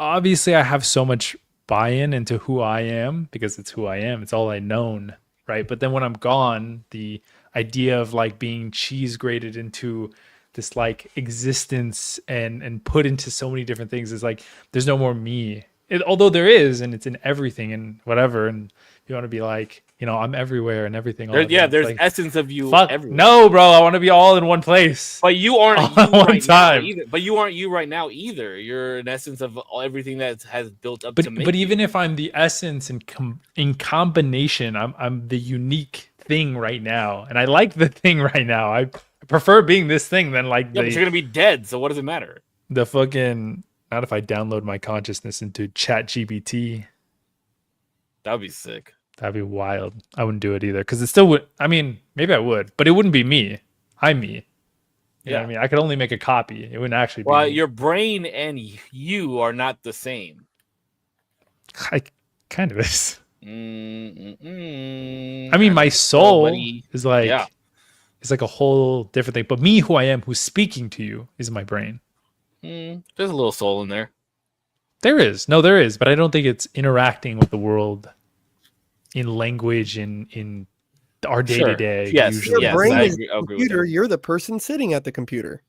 obviously I have so much buy-in into who I am because it's who I am. It's all I known, right? But then when I'm gone, the idea of like being cheese grated into this like existence and put into so many different things is like there's no more me. Although there is, and it's in everything and whatever. And if you want to be like, I'm everywhere and everything. There's like, essence of you everywhere. No, bro, I want to be all in one place. But you aren't all you at one right time. now either. But you aren't you right now either. You're an essence of everything that has built up But to make but you. even if I'm the essence in combination, I'm the unique thing right now, and I like the thing right now. I prefer being this thing than like Yeah, but you're gonna be dead, so what does it matter? the fucking. Not if I download my consciousness into Chat GBT. That would be sick. That'd be wild. I wouldn't do it either because it still would. I mean, maybe I would, but it wouldn't be me. I'm me. You know what I mean? I could only make a copy. It wouldn't actually be Well, me. your brain and you are not the same. I kind of is. Mm-mm-mm. I mean, my soul buddy. is like Yeah. it's like a whole different thing. But me, who I am, who's speaking to you, is my brain. There's a little soul in there. There is. No, there is, but I don't think it's interacting with the world in language in our day to day. Yes, Usually. Your yes, brain I is agree- the I agree with computer. You're the person sitting at the computer.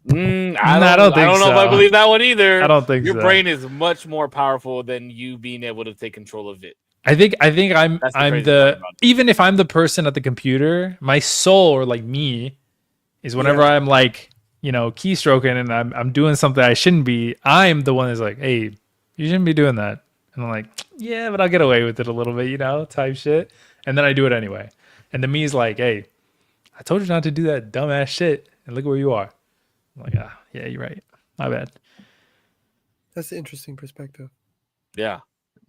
I don't think know if I so. believe that one either. I don't think your so. brain is much more powerful than you being able to take control of it. I think I'm That's the I'm crazy the part about it. even if I'm the person at the computer, my soul or like me is whenever I'm like, keystroking and I'm doing something I shouldn't be, I'm the one that's like, hey, you shouldn't be doing that. And I'm like, yeah, but I'll get away with it a little bit, type shit. And then I do it anyway. And the me is like, hey, I told you not to do that dumbass shit. And look where you are. I'm like, yeah, you're right. My bad. That's an interesting perspective. Yeah.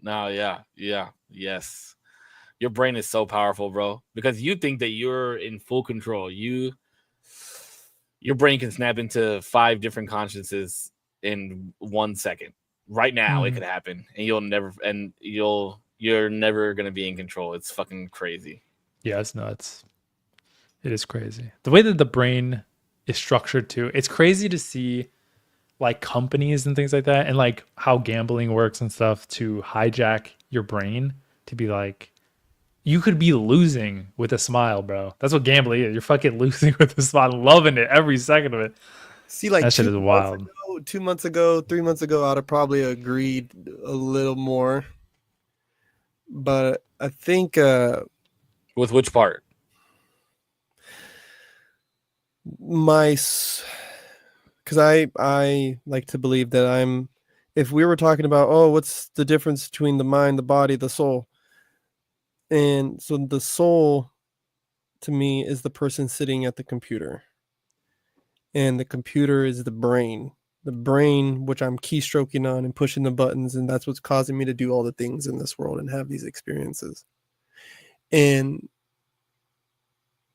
No, yes. Your brain is so powerful, bro. Because you think that you're in full control. Your brain can snap into 5 different consciences in 1 second. Right now, it could happen, and you're never gonna be in control. It's fucking crazy. Yeah, it's nuts. It is crazy. The way that the brain is structured too. It's crazy to see like companies and things like that and like how gambling works and stuff to hijack your brain to be like you could be losing with a smile, bro. That's what gambling is. You're fucking losing with a smile, loving it every second of it. See, like That shit is wild. 2 months ago, 3 months ago, I'd have probably agreed a little more. But I think With which part? because I like to believe that if we were talking about, what's the difference between the mind, the body, the soul? And so the soul to me is the person sitting at the computer. And the computer is the brain, which I'm keystroking on and pushing the buttons. And that's what's causing me to do all the things in this world and have these experiences. And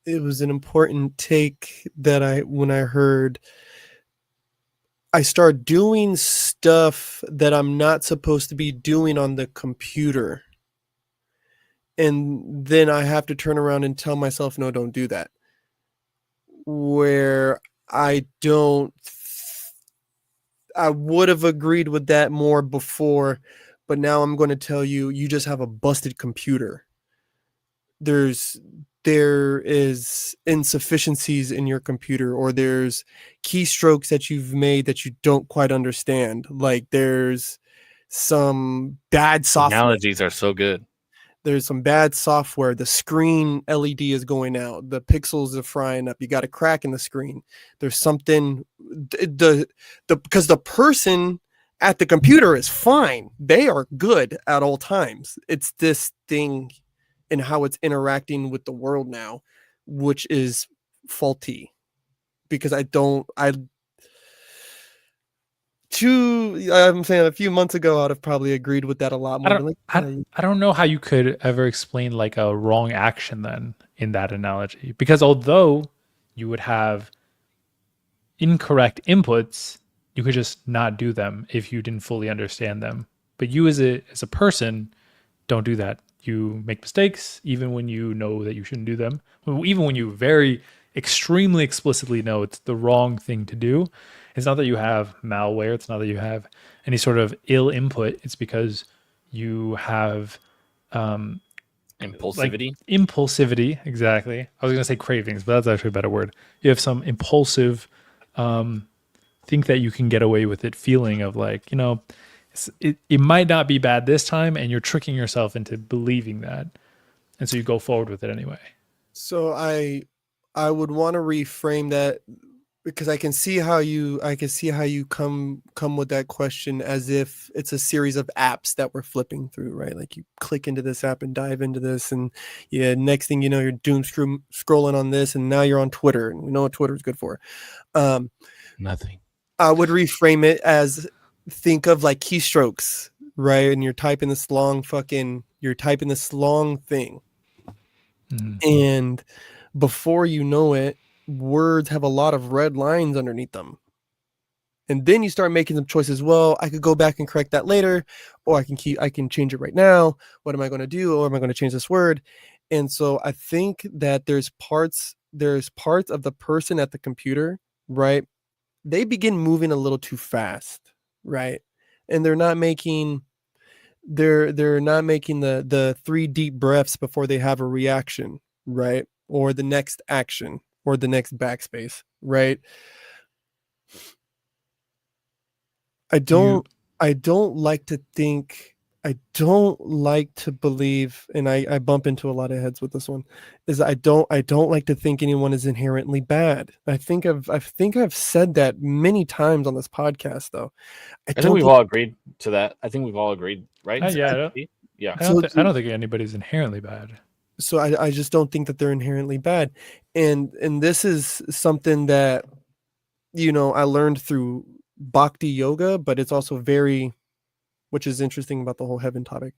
it was an important take that when I heard, I start doing stuff that I'm not supposed to be doing on the computer. And then I have to turn around and tell myself, no, don't do that. Where I would have agreed with that more before, but now I'm going to tell you, you just have a busted computer. There is insufficiencies in your computer, or there's keystrokes that you've made that you don't quite understand. Like there's some bad software. Analogies are so good. There's some bad software. The screen LED is going out. The pixels are frying up. You got a crack in the screen. There's something because the person at the computer is fine. They are good at all times. It's this thing and how it's interacting with the world now, which is faulty. Because I'm saying a few months ago, I'd have probably agreed with that a lot more. I don't know how you could ever explain like a wrong action then in that analogy, because although you would have incorrect inputs, you could just not do them if you didn't fully understand them. But you as a person don't do that. You make mistakes even when you know that you shouldn't do them. Even when you very extremely explicitly know it's the wrong thing to do. It's not that you have malware. It's not that you have any sort of ill input. It's because you have Impulsivity. Impulsivity, exactly. I was going to say cravings, but that's actually a better word. You have some impulsive, think that you can get away with it feeling of like, it might not be bad this time, and you're tricking yourself into believing that. And so you go forward with it anyway. So I would want to reframe that because I can see how you come with that question as if it's a series of apps that we're flipping through, right? Like you click into this app and dive into this, and yeah, next thing you know, you're scrolling on this, and now you're on Twitter, and we know what Twitter is good for. Nothing. I would reframe it as think of like keystrokes, right? And you're typing this long thing, Mhm. and before you know it, words have a lot of red lines underneath them. And then you start making some choices. Well, I could go back and correct that later, or I can change it right now. What am I going to do? Or am I going to change this word? And so I think that there's parts of the person at the computer, right? They begin moving a little too fast, right? And they're not making the 3 deep breaths before they have a reaction, right? Or the next action or the next backspace, right? I don't like to think, I don't like to believe, and I bump into a lot of heads with this one, is I don't like to think anyone is inherently bad. I think I've said that many times on this podcast though. I think we've all agreed to that. I think we've all agreed, right? Yeah, Yeah. I don't think anybody's inherently bad. So I just don't think that they're inherently bad. And this is something that, you know, I learned through bhakti yoga, but it's also which is interesting about the whole heaven topic.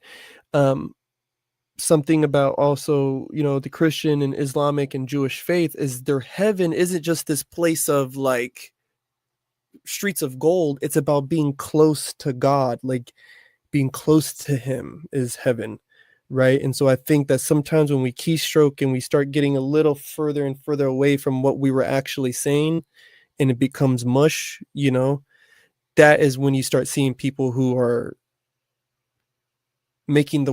Something about also, you know, the Christian and Islamic and Jewish faith is their heaven isn't just this place of like streets of gold. It's about being close to God, like being close to him is heaven. Right. And so I think that sometimes when we keystroke and we start getting a little further and further away from what we were actually saying and it becomes mush, you know, that is when you start seeing people who are making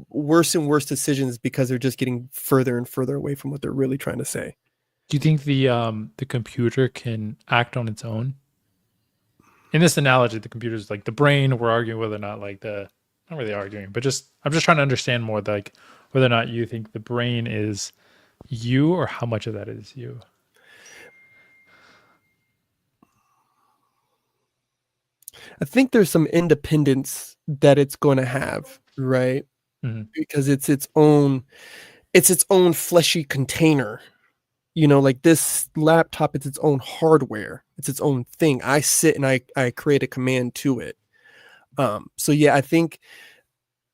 worse and worse decisions because they're just getting further and further away from what they're really trying to say. Do you think the computer can act on its own? In this analogy, the computer is like the brain. We're arguing whether or not not really arguing, but I'm just trying to understand more like whether or not you think the brain is you or how much of that is you. I think there's some independence that it's going to have, right? Mm-hmm. Because it's its own fleshy container. You know, like this laptop, it's its own hardware. It's its own thing. I sit and I create a command to it. So yeah, I think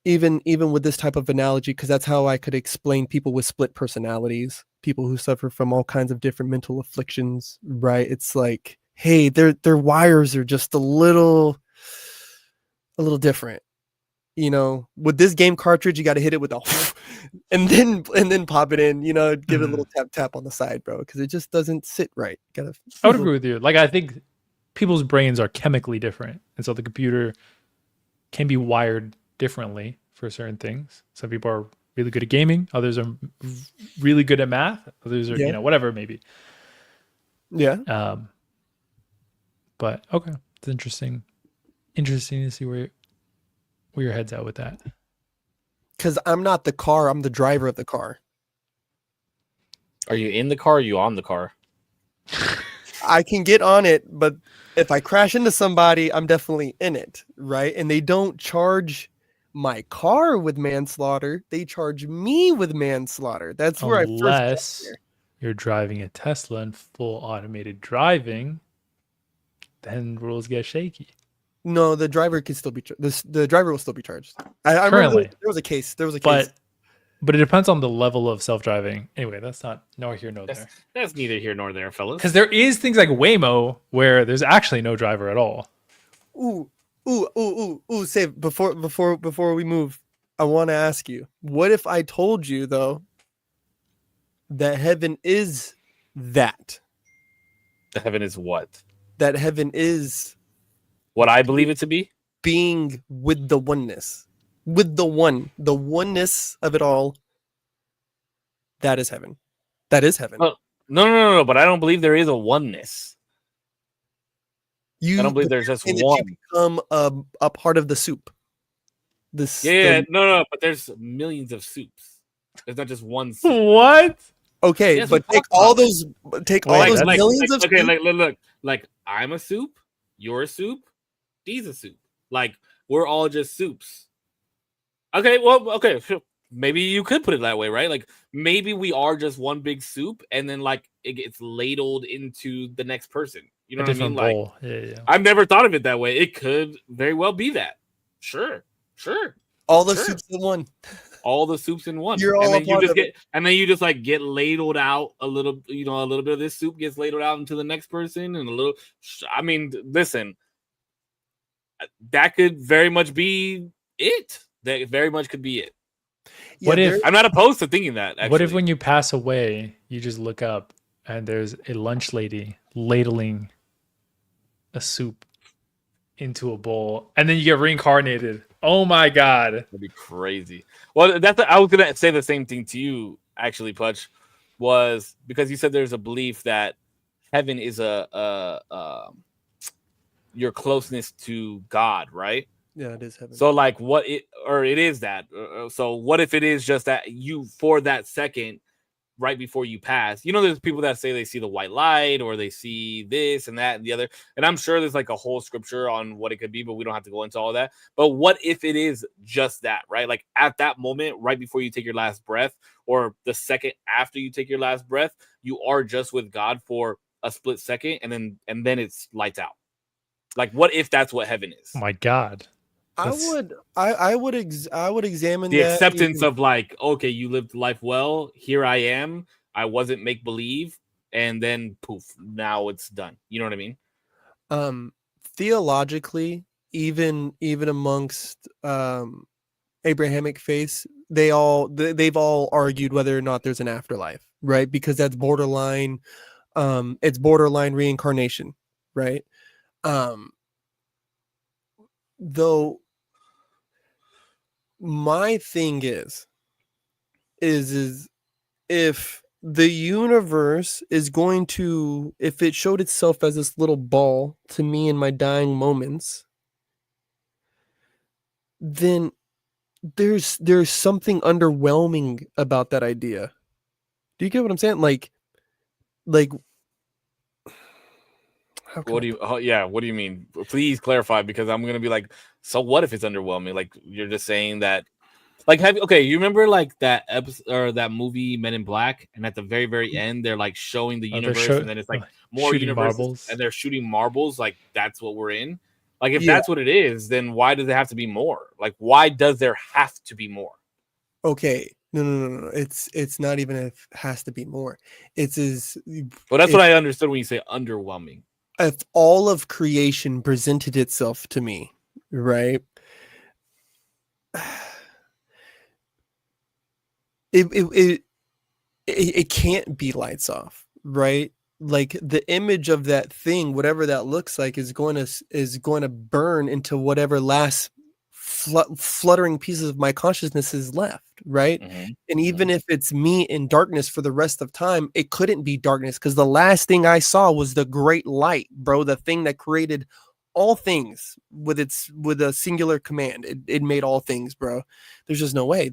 even with this type of analogy, because that's how I could explain people with split personalities, people who suffer from all kinds of different mental afflictions, right? It's like, hey, their wires are just a little different. You know, with this game cartridge, you got to hit it with a and then pop it in, you know, give it a little tap on the side, bro, because it just doesn't sit right. I would agree with you. Like, I think people's brains are chemically different, and so the computer can be wired differently for certain things. Some people are really good at gaming, others are really good at math, others are, you know, whatever it may be. Yeah. But okay, it's interesting to see where your head's at with that. Because I'm not the car, I'm the driver of the car. Are you in the car or are you on the car? I can get on it, but if I crash into somebody, I'm definitely in it, right? And they don't charge my car with manslaughter. They charge me with manslaughter. That's where Unless you're driving a Tesla in full automated driving, then rules get shaky. No, the driver can still be the driver will still be charged. I Currently, remember there was a case. But it depends on the level of self-driving. Anyway, that's not nor here nor there. That's neither here nor there, fellas. Because there is things like Waymo where there's actually no driver at all. Ooh, Save, before we move, I want to ask you, what if I told you though that heaven is that? The heaven is what? That heaven is what I believe it to be? Being with the oneness. With the oneness of it all. That is heaven. That is heaven. No, but I don't believe there is a oneness. I don't believe there's just one. You become a part of the soup. No, but there's millions of soups. There's not just one soup. What? Okay, Yes, we but take talked all about it. those, take all Wait, those that's- millions of okay, soup. like I'm a soup, you're a soup, D's a soup. Like we're all just soups. Okay, well, okay, sure. Maybe you could put it that way, right? Like maybe we are just one big soup, and then like it gets ladled into the next person. You a know what I mean? different Like bowl. Yeah. I've never thought of it that way. It could very well be that. Sure, all the sure. soups in one. All the soups in one, You're and all a then you part just of it. get, and then you just like get ladled out a little. You know, a little bit of this soup gets ladled out into the next person, and a little. I mean, listen, that could very much be it. That very much could be it. What if- I'm not opposed to thinking that. Actually. What if when you pass away, you just look up and there's a lunch lady ladling a soup into a bowl, and then you get reincarnated? Oh my god! That'd be crazy. Well, I was gonna say the same thing to you, actually, Pudge, was because you said there's a belief that heaven is your closeness to God, right? Yeah, it is heaven. So, like, it is that. So, what if it is just that you, for that second, right before you pass, you know, there's people that say they see the white light or they see this and that and the other. And I'm sure there's like a whole scripture on what it could be, but we don't have to go into all that. But what if it is just that, right? Like at that moment, right before you take your last breath, or the second after you take your last breath, you are just with God for a split second, and then it's lights out. Like, what if that's what heaven is? Oh my god! I would examine The that acceptance even- of like, okay, you lived life well. Here I am. I wasn't make believe, and then poof, now it's done. You know what I mean? Theologically, even amongst Abrahamic faiths, they've all argued whether or not there's an afterlife, right? Because that's borderline, it's borderline reincarnation, right? Though my thing is if the universe is going to, if it showed itself as this little ball to me in my dying moments, then there's something underwhelming about that idea. Do you get what I'm saying? Like how can What I do you? Oh, yeah. What do you mean? Please clarify, because I'm gonna be like, so what if it's underwhelming? Like you're just saying that. Like, okay, you remember like that episode or that movie Men in Black, and at the very, very end, they're like showing the Oh, they're universe, and then it's like more shooting universes, marbles. and they're shooting marbles. Like that's what we're in. Like if Yeah. that's what it is, then why does it have to be more? Like why does there have to be more? Okay. No. It's not even if it has to be more. It's as Well, that's if, what I understood when you say underwhelming. if all of creation presented itself to me, right? It can't be lights off, right? Like the image of that thing, whatever that looks like, is going to burn into whatever last fluttering pieces of my consciousness is left, right? Mhm. And even if it's me in darkness for the rest of time, it couldn't be darkness because the last thing I saw was the great light, bro. The thing that created all things with a singular command. It made all things, bro. There's just no way.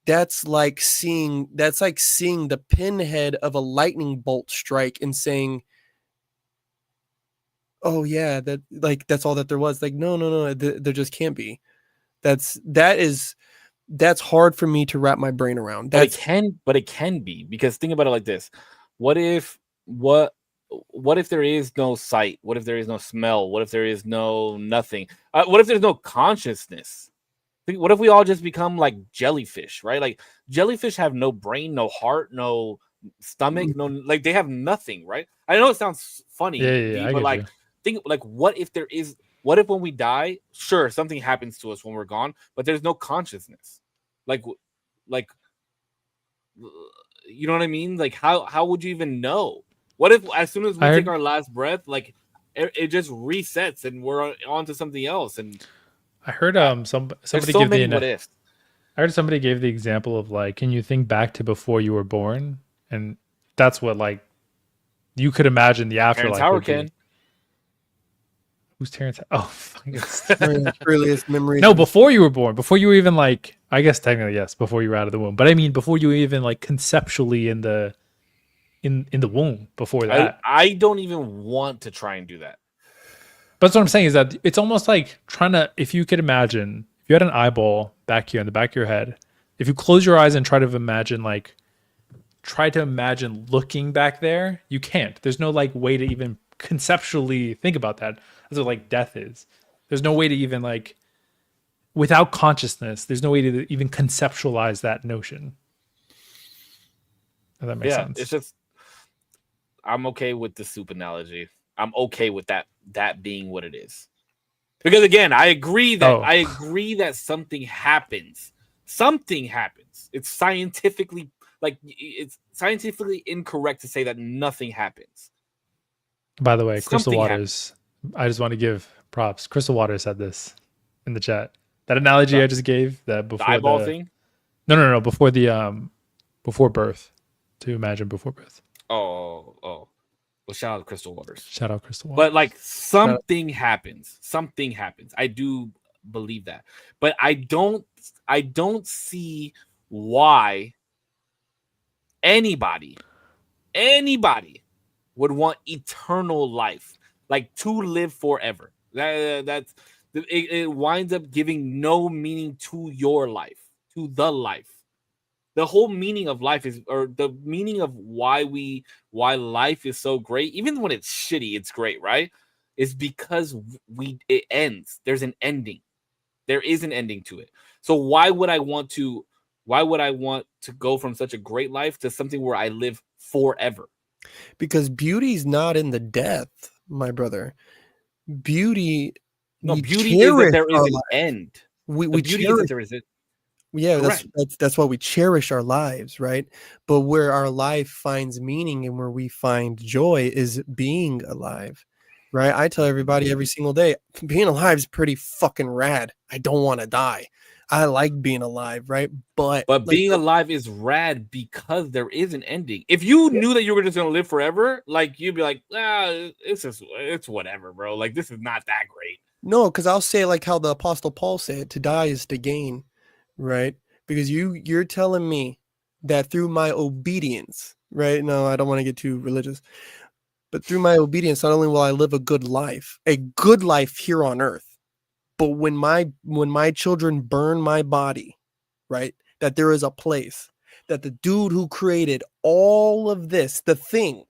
That's like seeing the pinhead of a lightning bolt strike and saying, "Oh yeah, that's all that there was." Like, no, there just can't be. That's hard for me to wrap my brain around. But it can be, because think about it like this. What if there is no sight? What if there is no smell? What if there is no nothing? What if there's no consciousness? What if we all just become like jellyfish, right? Like jellyfish have no brain, no heart, no stomach, no, like they have nothing, right? I know it sounds funny, Yeah, I but get like you. think like what if when we die, sure, something happens to us when we're gone, but there's no consciousness. Like you know what I mean? Like how would you even know? What if as soon as we take our last breath, like it just resets and we're on to something else? And I heard somebody so give many the what ifs. I heard somebody gave the example of like, can you think back to before you were born? And that's what like you could imagine the Terrence afterlife Howard would be. can. Who's Terrence? Oh, fuck, Earliest memories. no, of- before you were born, before you were even like, I guess technically yes, before you were out of the womb. But I mean, before you were even like conceptually in the womb. Before that, I don't even want to try and do that. but that's what I'm saying is that it's almost like trying to. If you could imagine, if you had an eyeball back here in the back of your head, if you close your eyes and try to imagine looking back there, you can't. There's no like way to even conceptually think about that. That's what like death is. There's no way to even like without consciousness, there's no way to even conceptualize that notion. If that makes sense. It's just I'm okay with the soup analogy. I'm okay with that being what it is. Because again, I agree that something happens. Something happens. It's scientifically incorrect to say that nothing happens. By the way, Crystal Something Waters, I just want to give props. Crystal Waters said this in the chat. That analogy I just gave, that before The eyeball thing? No, before birth. To imagine before birth. Oh. Well, shout out to Crystal Waters. Shout out Crystal Waters. But like something happens. Something happens. I do believe that. But I don't see why anybody would want eternal life, like to live forever. It winds up giving no meaning to your life, to the life. The whole meaning of life is, or the meaning of why life is so great, even when it's shitty, it's great, right? Is because it ends. There's an ending. There is an ending to it. So why would I want to go from such a great life to something where I live forever? Because beauty's not in the death, my brother. Beauty beauty is that there is an end. We beauty is that there is it. Yeah, that's why we cherish our lives, right? But where our life finds meaning and where we find joy is being alive, right? I tell everybody every single day, being alive is pretty fucking rad. I don't want to die. I like being alive, right? But being alive is rad because there is an ending. If you knew that you were just gonna live forever, like you'd be like, it's whatever, bro. Like this is not that great. No, because I'll say like how the Apostle Paul said, to die is to gain. Right? Because you're telling me that through my obedience, right? No, I don't want to get too religious, but through my obedience, not only will I live a good life here on earth, but when my children burn my body, right? That there is a place that the dude who created all of this, the thing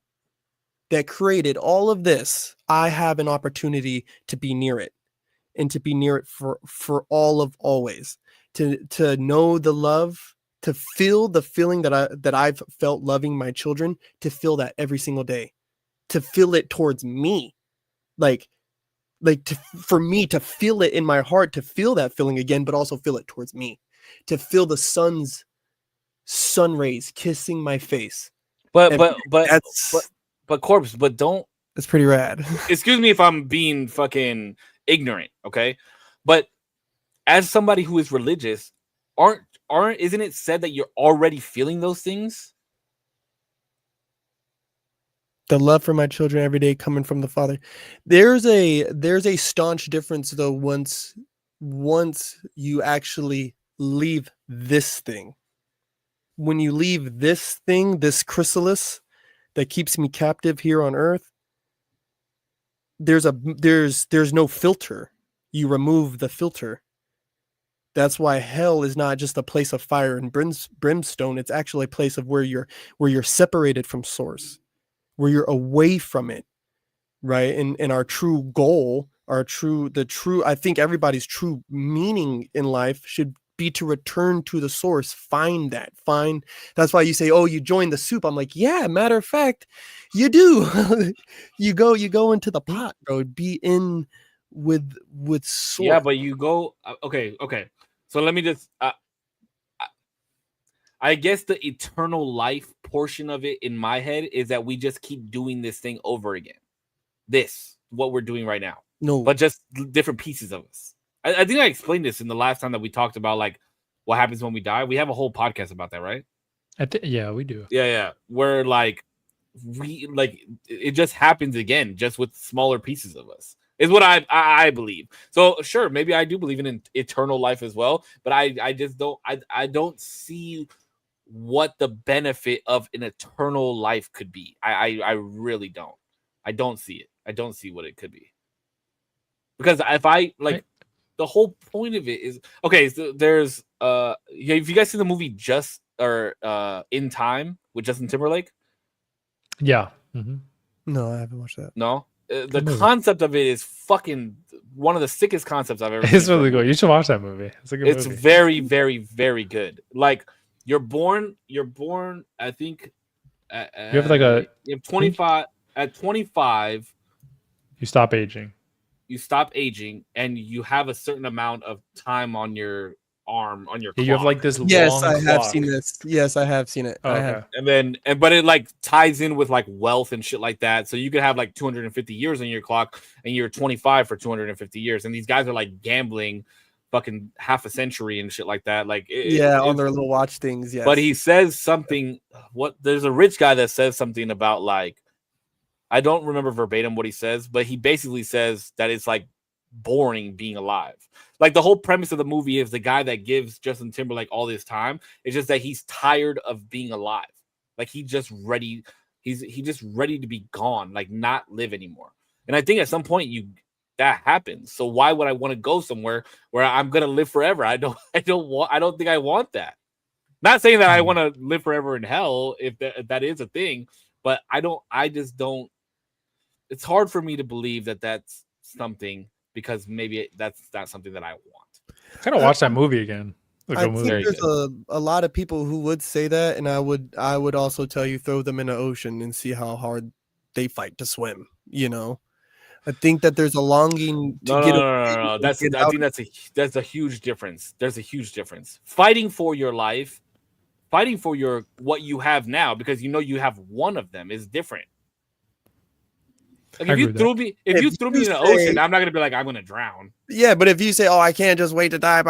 that created all of this, I have an opportunity to be near it, and to be near it for all of always. To know the love, to feel the feeling that I've felt loving my children, to feel that every single day, to feel it towards me, for me to feel it in my heart, to feel that feeling again, but also feel it towards me, to feel the sun rays kissing my face. But Korpsx, but don't. That's pretty rad. Excuse me if I'm being fucking ignorant, okay? But as somebody who is religious, isn't it said that you're already feeling those things? The love for my children every day coming from the Father. There's a staunch difference though once you actually leave this thing. When you leave this thing, this chrysalis that keeps me captive here on earth, there's no filter. You remove the filter. That's why hell is not just a place of fire and brimstone. It's actually a place of where you're separated from source, where you're away from it, right? And our true goal, I think everybody's true meaning in life should be to return to the source. Find. That's why you say, oh, you joined the soup. I'm like, yeah, matter of fact, you do. you go into the pot, bro. Be in with source. Yeah, but you go, okay. So let me just, I guess the eternal life portion of it in my head is that we just keep doing this thing over again. What we're doing right now. No, but just different pieces of us. I think I explained this in the last time that we talked about like what happens when we die. We have a whole podcast about that, right? Yeah, we do. Yeah. Where like it just happens again, just with smaller pieces of us. is what I believe. So sure, maybe I do believe in eternal life as well, but I just I don't see what the benefit of an eternal life could be. I really don't. I don't see it. I don't see what it could be. Because if I like the whole point of it is okay, so there's have you guys seen the movie Just or In Time with Justin Timberlake? Yeah. No, I haven't watched that. No. The Good movie. concept of it is fucking one of the sickest concepts I've ever seen. It's really good. You should watch that movie. It's a good It's movie. very, very, very good. Like you're born. I think. You have like you have 25. At 25, you stop aging. you stop aging, and you have a certain amount of time on your arm on your. Yeah, you have like this Yes, long I have clock. seen this. Yes, I have seen it. Oh, I okay. have. But it like ties in with like wealth and shit like that. So you could have like 250 years on your clock, and you're 25 for 250 years. And these guys are like gambling, fucking half a century and shit like that. Like On their little watch things. Yes. But he says something. There's a rich guy that says something about like, I don't remember verbatim what he says, but he basically says that it's like boring being alive. Like the whole premise of the movie is the guy that gives Justin Timberlake all this time. It's just that he's tired of being alive. Like he's just ready to be gone, like not live anymore. And I think at some point that happens. So why would I want to go somewhere where I'm gonna live forever? I don't think I want that. Not saying that I want to live forever in hell if that is a thing, but I just don't. It's hard for me to believe that that's something, because maybe that's not something that I want. I gotta watch that movie again. I think there's a lot of people who would say that, and I would also tell you throw them in an ocean and see how hard they fight to swim. You know, I think that there's a longing to get. No. I think that's a huge difference. There's a huge difference. Fighting for your life, fighting for what you have now, because you know you have one of them, is different. Like if you threw me in the ocean, I'm not gonna be like, I'm gonna drown. Yeah, but if you say, "Oh, I can't just wait to die,"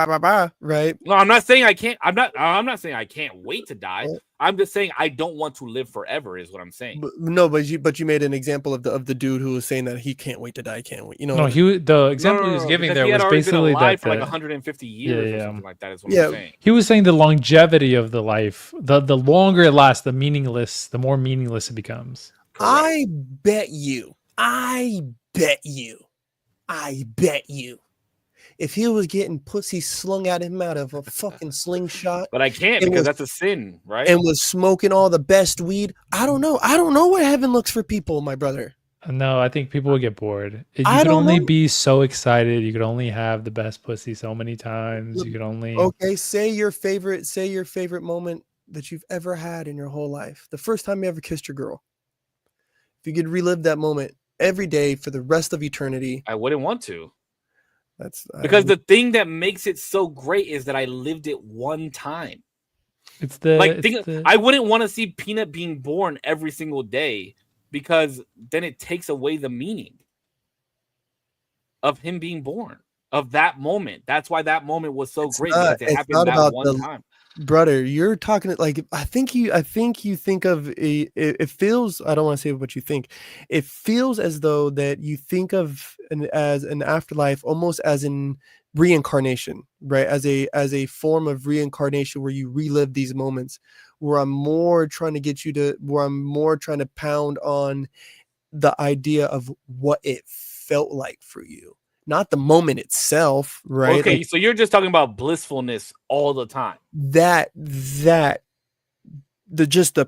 right? No, I'm not saying I can't. I'm not saying I can't wait to die. I'm just saying I don't want to live forever. Is what I'm saying. But you made an example of the dude who was saying that he can't wait to die. Can't wait. You know. No, the example he was giving there was basically that for like 150 years or something like that. Is what I'm saying. He was saying the longevity of the life, the longer it lasts, the more meaningless it becomes. Correct. I bet you. If he was getting pussy slung at him out of a fucking slingshot, but I can't because that's a sin, right? And was smoking all the best weed. I don't know what heaven looks for people, my brother. No, I think people would get bored. You could only be so excited. You could only have the best pussy so many times. You could only say your favorite moment that you've ever had in your whole life. The first time you ever kissed your girl. If you could relive that moment every day for the rest of eternity, I wouldn't want to. Because the thing that makes it so great is that I lived it one time. I wouldn't want to see Peanut being born every single day, because then it takes away the meaning of him being born, of that moment. That's why that moment was so great, because it happened that one time. Brother, you're talking like I think you think of it feels, I don't want to say what you think. It feels as though that you think of as an afterlife almost as in reincarnation, right? As a form of reincarnation where you relive these moments, where I'm more trying to pound on the idea of what it felt like for you. Not the moment itself, right? Okay, so you're just talking about blissfulness all the time. The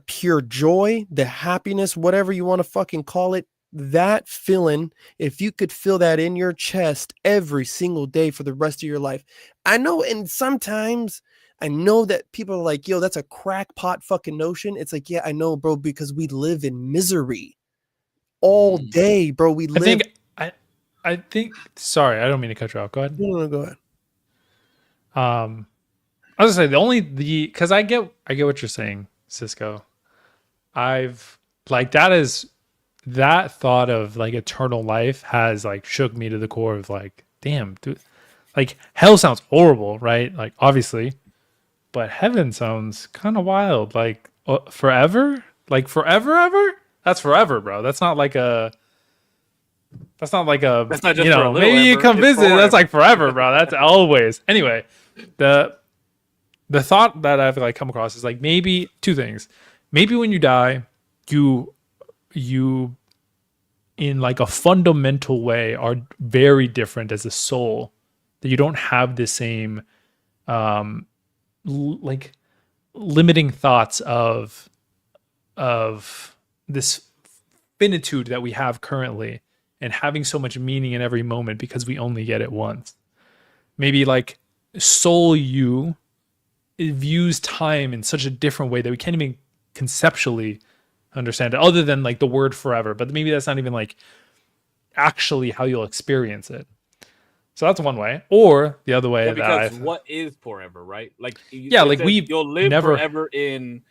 pure joy, the happiness, whatever you want to fucking call it, that feeling, if you could feel that in your chest every single day for the rest of your life. I know, and sometimes I know that people are like, yo, that's a crackpot fucking notion. It's like, yeah, I know, bro, because we live in misery all day, bro. I think. Sorry, I don't mean to cut you off. Go ahead. No, go ahead. I was gonna say because I get what you're saying, Cisco. That thought of like eternal life has like shook me to the core of like, damn, dude, like hell sounds horrible, right? Like obviously, but heaven sounds kind of wild. Like forever, like forever ever. That's forever, bro. That's not like That's not like a, That's not just you for a know, little maybe you ever, come it's visit. That's forever. like forever, bro. That's always. Anyway, the thought that I've like come across is like maybe two things. Maybe when you die, you in like a fundamental way are very different as a soul. That you don't have the same like limiting thoughts of this finitude that we have currently and having so much meaning in every moment because we only get it once. Maybe like soul you views time in such a different way that we can't even conceptually understand it other than like the word forever, but maybe that's not even like actually how you'll experience it. So that's one way. Or the other way Well, that because I've what is forever, right? Like, yeah, it like says we you'll live never forever in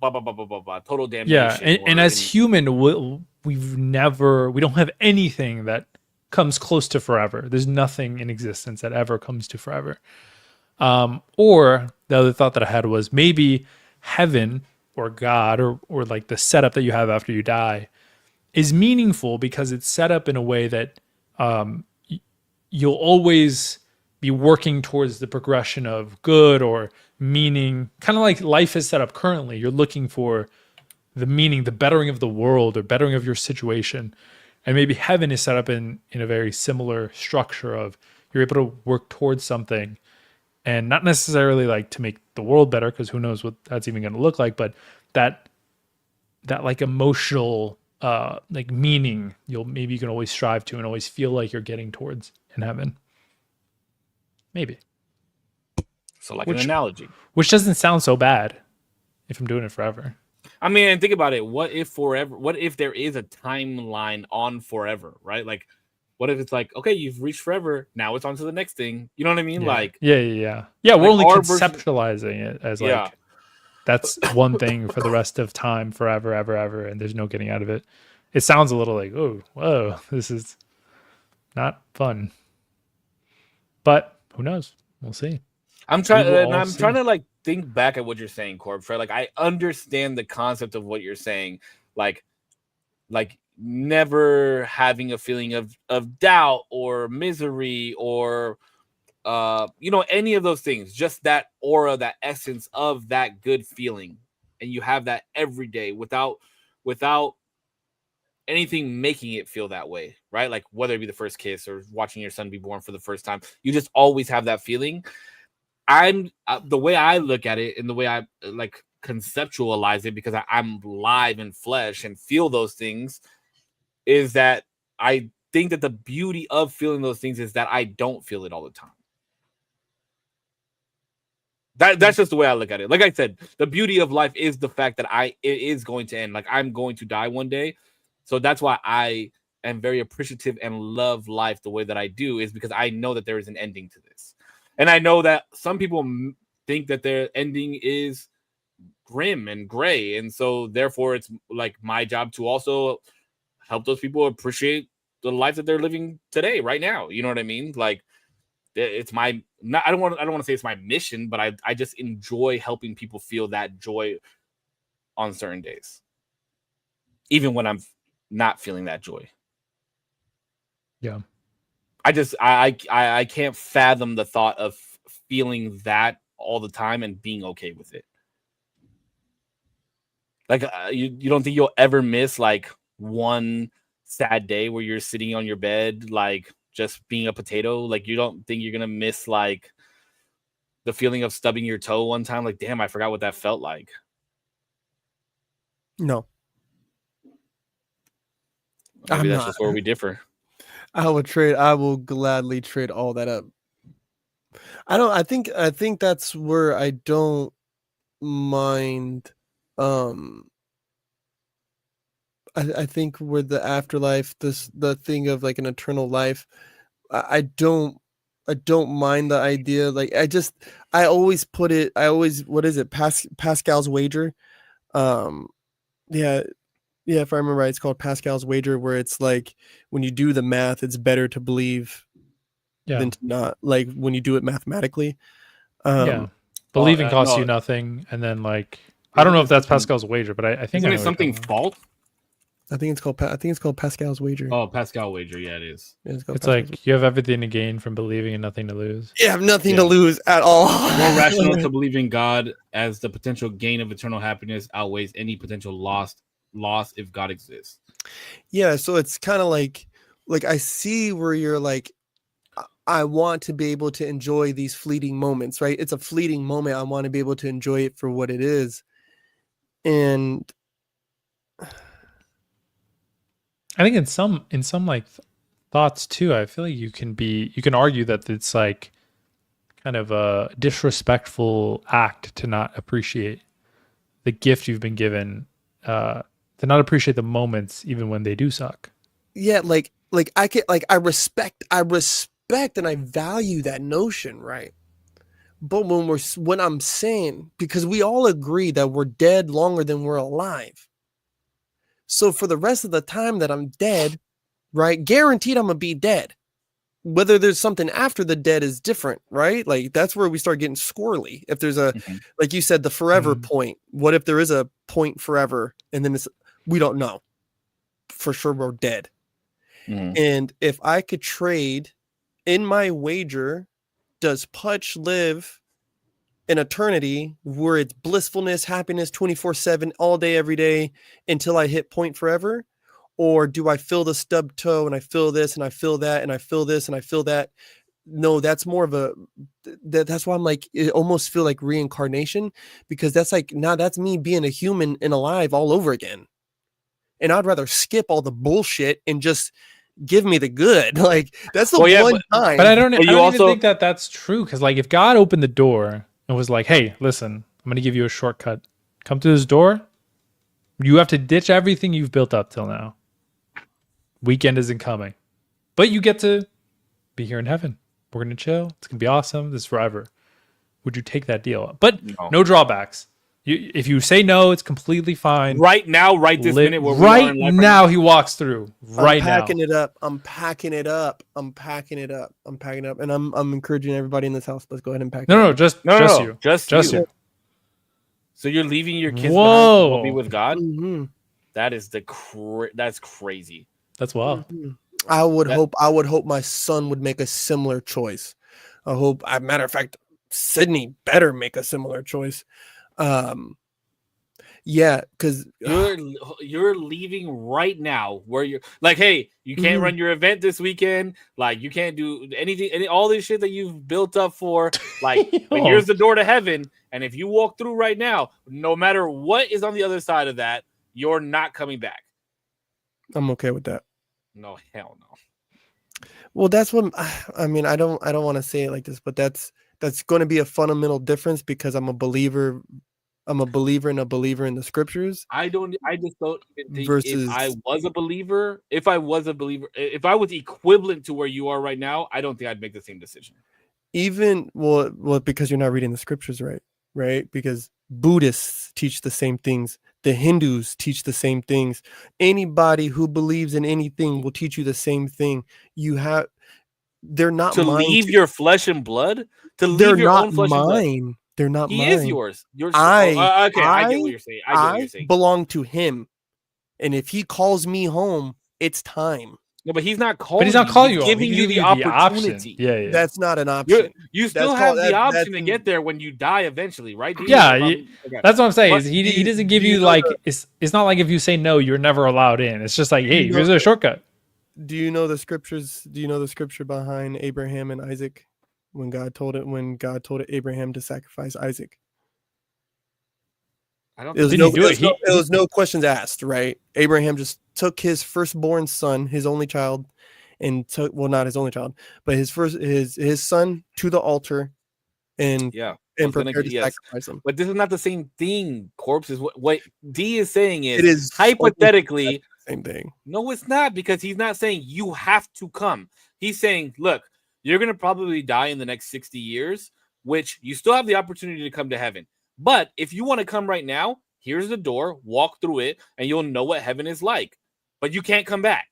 blah blah blah blah blah blah total yeah, damnation. and or as in, human we don't have anything that comes close to forever. There's nothing in existence that ever comes to forever. Or the other thought that I had was maybe heaven or God or like the setup that you have after you die is meaningful because it's set up in a way that you'll always be working towards the progression of good or meaning, kind of like life is set up currently. You're looking for the meaning, the bettering of the world or bettering of your situation. And maybe heaven is set up in a very similar structure of you're able to work towards something and not necessarily like to make the world better, because who knows what that's even going to look like, but that like emotional like meaning you can always strive to and always feel like you're getting towards in heaven. Maybe. so like Which- an analogy. Which doesn't sound so bad if I'm doing it forever. I mean, and think about it. What if forever? What if there is a timeline on forever, right? Like, what if it's like, okay, you've reached forever, now it's on to the next thing. You know what I mean? Yeah. Like, Yeah, we're like only our version- conceptualizing it as like yeah, that's one thing for the rest of time, forever, ever, and there's no getting out of it. It sounds a little like, oh, whoa, this is not fun. But who knows? We'll see. I'm trying, We will and all I'm see. trying to like think back at what you're saying, Corpse. Right? Like, I understand the concept of what you're saying. Like never having a feeling of doubt or misery or any of those things, just that aura, that essence of that good feeling, and you have that every day without anything making it feel that way, right? Like whether it be the first kiss or watching your son be born for the first time, you just always have that feeling. I'm the way I look at it and the way I like conceptualize it, because I'm live in flesh and feel those things, is that I think that the beauty of feeling those things is that I don't feel it all the time. That's just the way I look at it. Like I said, the beauty of life is the fact that it is going to end. Like, I'm going to die one day. So that's why I am very appreciative and love life the way that I do, is because I know that there is an ending to this. And I know that some people think that their ending is grim and gray. And so therefore it's like my job to also help those people appreciate the life that they're living today, right now. You know what I mean? Like, it's my I don't want to say it's my mission, but I just enjoy helping people feel that joy on certain days, even when I'm not feeling that joy. Yeah. I can't fathom the thought of feeling that all the time and being okay with it. Like, you don't think you'll ever miss like one sad day where you're sitting on your bed, like just being a potato? Like, you don't think you're gonna miss like the feeling of stubbing your toe one time? Like, damn, I forgot what that felt like. No, Maybe I'm that's not. just where we differ. I will gladly trade all that up. I think that's where I don't mind. I think with the afterlife, the thing of like an eternal life, I don't mind the idea. Like, I always what is it? Pascal's wager. Yeah, if I remember right, it's called Pascal's wager, where it's like when you do the math, it's better to believe than to not. Like, when you do it mathematically. Yeah. Believing costs no. you nothing. And then like, I don't know if that's Pascal's wager, but I think I Isn't know it what you're something talking about. fault? I think it's called Pascal's wager. Oh, Pascal wager. Yeah, it is. Yeah, it's called It's Pascal's like you have everything to gain from believing and nothing to lose. You have nothing Yeah. to lose at all. More rational to believe in God, as the potential gain of eternal happiness outweighs any potential loss if God exists. Yeah, so it's kind of like I see where you're like, I want to be able to enjoy these fleeting moments, right? It's a fleeting moment. I want to be able to enjoy it for what it is. And I think in some like thoughts too, I feel like you can argue that it's like kind of a disrespectful act to not appreciate the gift you've been given, to not appreciate the moments even when they do suck. yeah, like I respect and I value that notion, right? But when I'm saying, because we all agree that we're dead longer than we're alive. So for the rest of the time that I'm dead, right? Guaranteed I'm gonna be dead. Whether there's something after the dead is different, right? Like that's where we start getting squirrely. If there's a, like you said, the forever point. What if there is a point forever and then we don't know. For sure we're dead. And if I could trade in my wager, does Putch live an eternity where it's blissfulness, happiness 24/7 all day, every day until I hit point forever? Or do I feel the stub toe and I feel this and I feel that and I feel this and I feel that? No, that's more of that's why I'm like, it almost feel like reincarnation, because that's like, now that's me being a human and alive all over again. And I'd rather skip all the bullshit and just give me the good. Like that's the time. But I don't also even think that that's true. Cause like if God opened the door and was like, hey, listen, I'm going to give you a shortcut. Come through this door. You have to ditch everything you've built up till now. Weekend isn't coming, but you get to be here in heaven. We're going to chill. It's going to be awesome. This is forever. Would you take that deal? But no drawbacks. If you say no, it's completely fine. Right now, right this minute, where right now, he walks through. Right now, I'm packing it up. I'm packing it up. And I'm encouraging everybody in this house. Let's go ahead and pack. No, just you. Just you. So you're leaving your kids behind to be with God? Mm-hmm. That is that's crazy. That's wild. Mm-hmm. I would hope my son would make a similar choice. I hope, matter of fact, Sydney better make a similar choice. Yeah, because you're leaving right now where you're like, hey, you can't run your event this weekend, like you can't do anything, all this shit that you've built up for, like but here's the door to heaven, and if you walk through right now, no matter what is on the other side of that, you're not coming back. I'm okay with that. No, hell no. Well, that's what I mean. I don't want to say it like this, but that's going to be a fundamental difference, because I'm a believer and a believer in the scriptures. I just don't even think if I was a believer, if I was equivalent to where you are right now, I don't think I'd make the same decision. Even well, because you're not reading the scriptures right? Because Buddhists teach the same things. The Hindus teach the same things. Anybody who believes in anything will teach you the same thing. They're not to leave your flesh and blood. To leave your own flesh and blood. They're not he mine. Is yours. I get what you're saying. I belong to him, and if he calls me home, it's time. No, but he's not calling. But he's not calling you. Giving you the opportunity. Yeah. That's not an option. You still have the option to get there when you die eventually, right? That's what I'm saying. Is he doesn't give you like it's not like if you say no, you're never allowed in. It's just like, hey, here's a shortcut. Do you know the scriptures? Do you know the scripture behind Abraham and Isaac? When God told Abraham to sacrifice Isaac. I don't. It was no questions asked, right? Abraham just took his firstborn son, his only child, and not his only child, but his son to the altar, and prepared to sacrifice him. But this is not the same thing. Corpse is what D is saying is, it is hypothetically same thing. No, it's not, because he's not saying you have to come. He's saying, look, you're going to probably die in the next 60 years, which you still have the opportunity to come to heaven. But if you want to come right now, here's the door, walk through it, and you'll know what heaven is like. But you can't come back.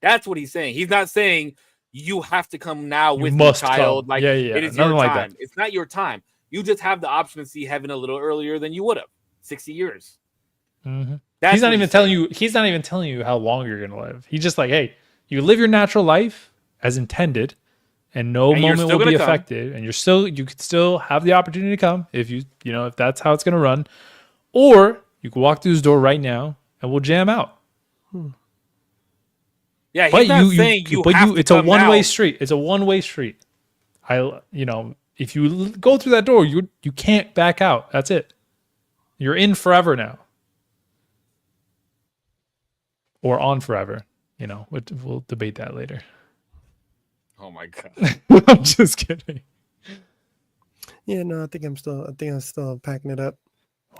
That's what he's saying. He's not saying you have to come now with your child. Come. Like, it is your time. It's not your time. You just have the option to see heaven a little earlier than you would have. 60 years. Mm-hmm. That's He's not what even he's telling saying. you. He's not even telling you how long you're gonna live. He's just like, hey, you live your natural life as intended, and no And you're moment still will be gonna come. affected, and you could still have the opportunity to come if if that's how it's gonna run, or you can walk through this door right now and we'll jam out. Yeah, he's But not saying you but have to it's a come one-way now. street. It's a one-way street. If you go through that door, you can't back out. That's it. You're in forever now, or on forever. We'll debate that later. Oh my god. I'm just kidding. Yeah, no, I think I'm still packing it up.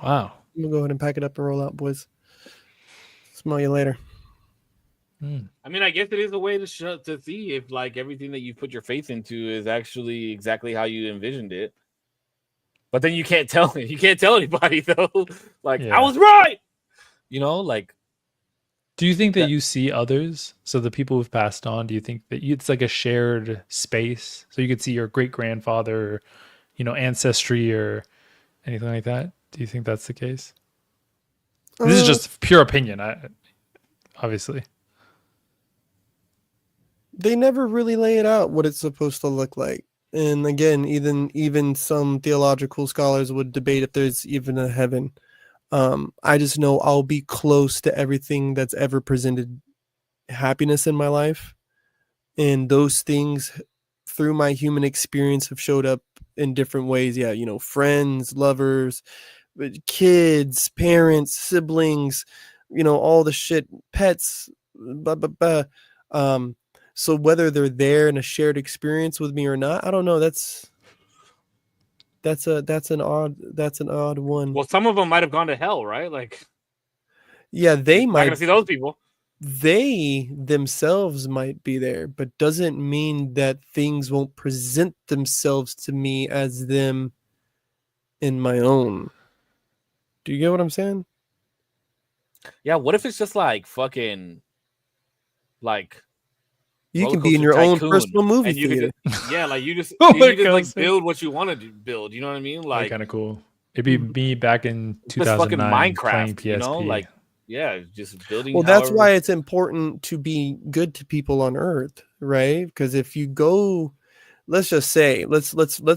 Wow. I'm gonna go ahead and pack it up and roll out, boys. Smell you later. I mean, I guess it is a way to see if like everything that you put your faith into is actually exactly how you envisioned it. But then you can't tell anybody though. Like Yeah. I was right. Like Do you think that you see others? So the people who've passed on, do you think that it's like a shared space? So you could see your great grandfather, ancestry or anything like that? Do you think that's the case? This is just pure opinion, obviously. They never really lay it out what it's supposed to look like. And again, even some theological scholars would debate if there's even a heaven. I just know I'll be close to everything that's ever presented happiness in my life. And those things through my human experience have showed up in different ways. Yeah, friends, lovers, kids, parents, siblings, all the shit, pets, blah, blah, blah. So whether they're there in a shared experience with me or not, I don't know. That's an odd one. well, some of them might have gone to hell, right? Like Yeah, they not might. gonna see those people. They themselves might be there, but doesn't mean that things won't present themselves to me as them in my own. Do you get what I'm saying? Yeah, what if it's just like fucking like You Roller can be in Coaster your own Tycoon, personal movie and you could theater. just you just Roller like coaster. build what you want to build. You know what I mean? Like Like kind of cool. It'd be me back in just fucking 2009 playing Minecraft. PSP. Like just building. Well, that's however. why it's important to be good to people on Earth, right? Because if you go, let's just say, let's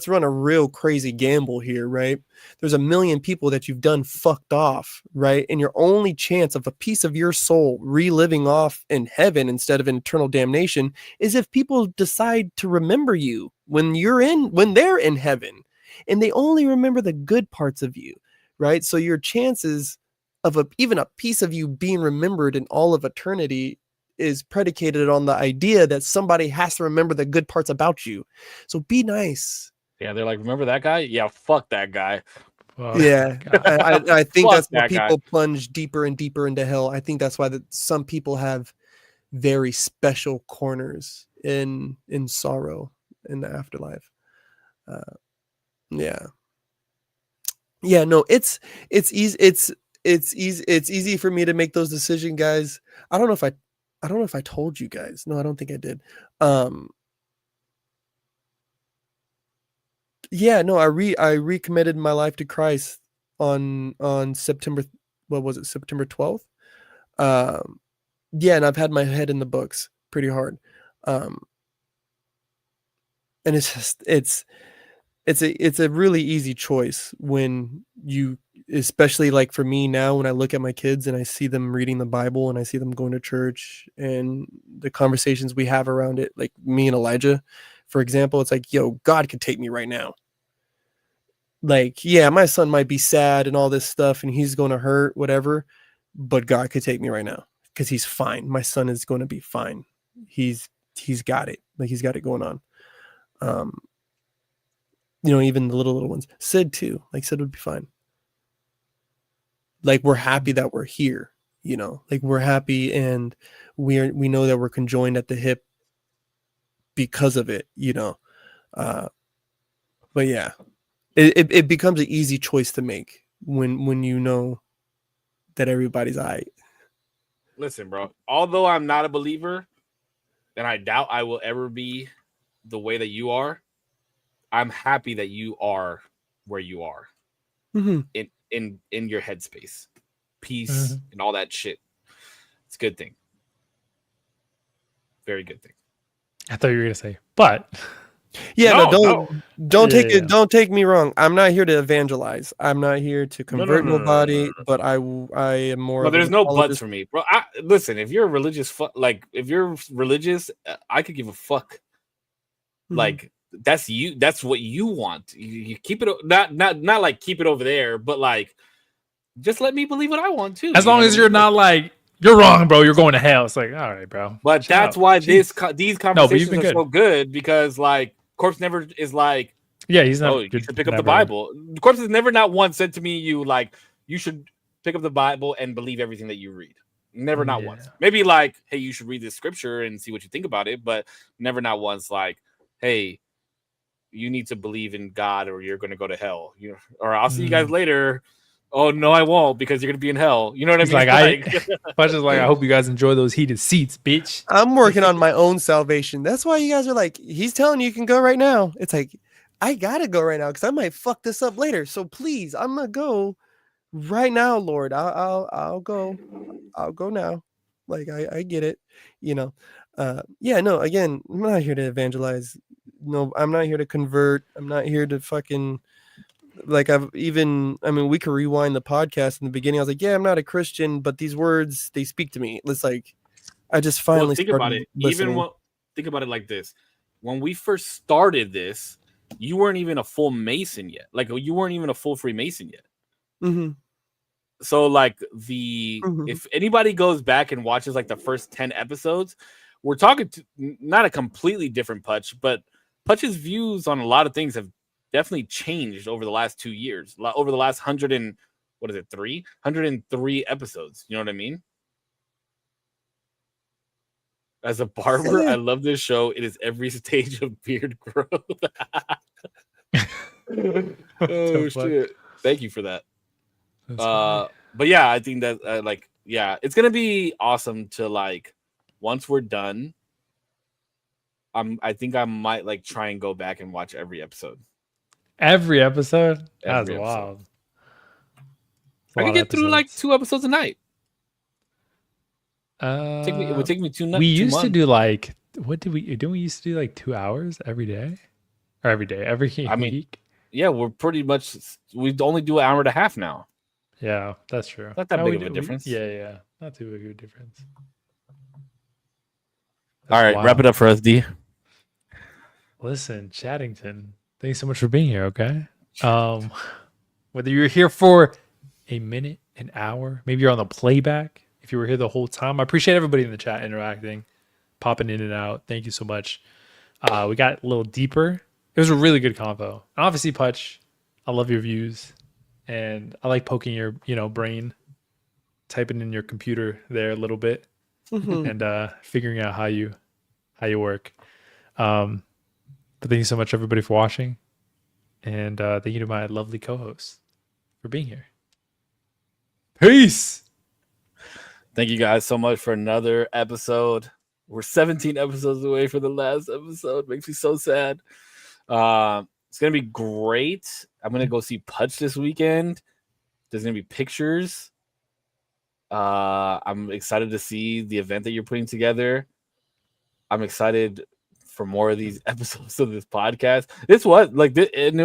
run a real crazy gamble here, right? There's a million people that you've done fucked off, right? And your only chance of a piece of your soul reliving off in heaven instead of in eternal damnation is if people decide to remember you when they're in heaven, and they only remember the good parts of you, right? So your chances of even a piece of you being remembered in all of eternity is predicated on the idea that somebody has to remember the good parts about you. So be nice. Yeah, they're like, remember that guy? Yeah, fuck that guy. Fuck Yeah, that guy. I think Fuck that's why that guy. people plunge deeper and deeper into hell. I think that's why some people have very special corners in sorrow in the afterlife. Yeah. No, it's easy. It's easy for me to make those decisions, guys. I don't know if I told you guys. No, I don't think I did. Yeah, no, I recommitted my life to Christ on September, what was it, September 12th? Yeah, and I've had my head in the books pretty hard. And it's just it's a really easy choice when you, especially like for me now, when I look at my kids and I see them reading the Bible and I see them going to church and the conversations we have around it, like me and Elijah, for example, it's like, yo, God could take me right now. Like, yeah, my son might be sad and all this stuff and he's going to hurt, whatever, but God could take me right now because he's fine. My son is going to be fine. He's got it. Like, he's got it going on. Even the little ones. Sid too. Like, Sid would be fine. Like, we're happy that we're here, like we're happy and we know that we're conjoined at the hip because of it, but yeah, it becomes an easy choice to make when you know that everybody's all right. Listen, bro. Although I'm not a believer, and I doubt I will ever be the way that you are, I'm happy that you are where you are Mm-hmm. in your headspace. peace, and all that shit. It's a good thing. Very good thing. I thought you were gonna say, but Yeah, No, don't take Yeah. it. Don't take me wrong. I'm not here to evangelize. I'm not here to convert nobody. But I am more. No, of an there's no buts apologist. for me, bro. Listen, if you're a religious, if you're religious, I could give a fuck. Mhm. Like that's you. That's what you want. You keep it not like keep it over there, but like just let me believe what I want too. as you know long what as I you're mean? not like you're wrong, bro, you're going to hell. It's like, all right, bro. But Chill that's out. why Jeez. these you've conversations been are good. so good because like Corpse never is like, Yeah, he's oh, not. you You're should pick up the never. Bible. Corpse has never not once said to me, you like you should pick up the Bible and believe everything that you read. Never not Yeah. once. Maybe like, hey, you should read this scripture and see what you think about it, but never not once like, hey, you need to believe in God or you're going to go to hell. You know, or I'll see you guys later. Oh no, I won't because you're going to be in hell. You know what He's I mean? like, I was just like, I hope you guys enjoy those heated seats, bitch. I'm working on my own salvation. That's why you guys are like, he's telling you can go right now. It's like, I gotta go right now because I might fuck this up later. So please, I'm gonna go right now, Lord. I'll go. I'll go now. Like I get it. You know. Yeah. No. Again, I'm not here to evangelize. No, I'm not here to convert. I'm not here to fucking. Like I mean, we could rewind the podcast in the beginning. I was like, yeah, I'm not a Christian, but these words they speak to me. It's like I just finally well, think started about it. listening. Think about it like this: when we first started this, you weren't even a full Mason yet. Like you weren't even a full Freemason yet. Mm-hmm. So like if anybody goes back and watches like the first 10 episodes, we're talking to not a completely different Putch, but Putch's views on a lot of things have definitely changed over the last 2 years, over the last 103 episodes. You know what I mean? As a barber, I love this show. It is every stage of beard growth. Oh shit! Thank you for that. But yeah, I think that it's gonna be awesome to like once we're done. I think I might like try and go back and watch every episode. Every episode? That's Every episode. wild. I could get through like 2 episodes a night. It would take me 2 We used months. to do like what did we do? We used to do like 2 hours every day, or every week. Yeah, we're pretty much we only do an hour and a half now. Yeah, that's true. Not that big of a difference. Yeah, not too big of a difference. All right, wrap it up for us, D. Listen, Chaddington, thanks so much for being here. Okay, whether you're here for a minute, an hour, maybe you're on the playback. If you were here the whole time, I appreciate everybody in the chat interacting, popping in and out. Thank you so much. We got a little deeper. It was a really good convo. And obviously, Putch, I love your views, and I like poking your brain, typing in your computer there a little bit, and figuring out how you work. But thank you so much, everybody, for watching, and thank you to my lovely co-host for being here. Peace. Thank you guys so much for another episode. We're 17 episodes away from the last episode. Makes me so sad. It's gonna be great. I'm gonna go see Putch this weekend. There's gonna be pictures. I'm excited to see the event that you're putting together. I'm excited for more of these episodes of this podcast. This was like this, and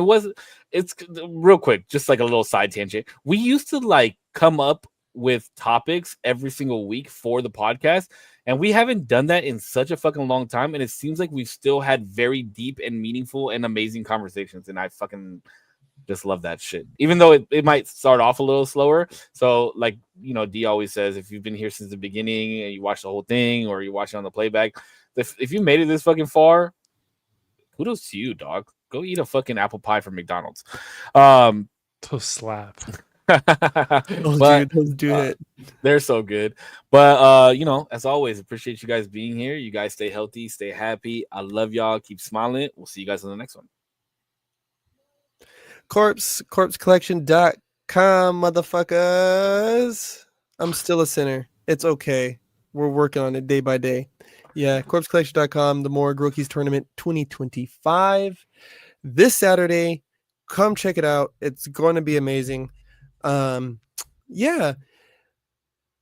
it's real quick, just like a little side tangent. We used to like come up with topics every single week for the podcast, and we haven't done that in such a fucking long time, and it seems like we've still had very deep and meaningful and amazing conversations, and I fucking just love that shit, even though it might start off a little slower. So like D always says, if you've been here since the beginning and you watch the whole thing or you watch it on the playback, if you made it this fucking far, kudos to you, dog. Go eat a fucking apple pie from McDonald's. To slap. Those do it. They're so good. But as always, appreciate you guys being here. You guys stay healthy, stay happy. I love y'all. Keep smiling. We'll see you guys on the next one. Korpscollection.com, motherfuckers. I'm still a sinner. It's okay. We're working on it day by day. Yeah, Korpscollection.com, the Morgue Rookies Tournament 2025. This Saturday, come check it out. It's going to be amazing. Yeah.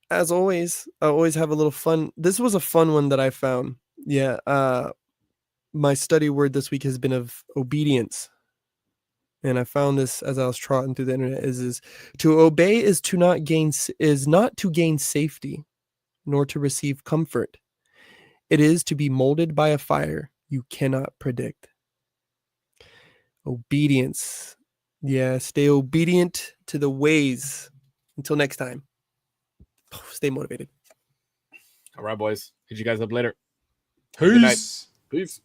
as always, I always have a little fun. This was a fun one that I found. Yeah. My study word this week has been of obedience. And I found this as I was trotting through the internet is to obey is not to gain safety, nor to receive comfort. It is to be molded by a fire you cannot predict. Obedience. Yeah, stay obedient to the ways. Until next time, stay motivated. All right, boys. Hit you guys up later. Good night. Peace. Peace.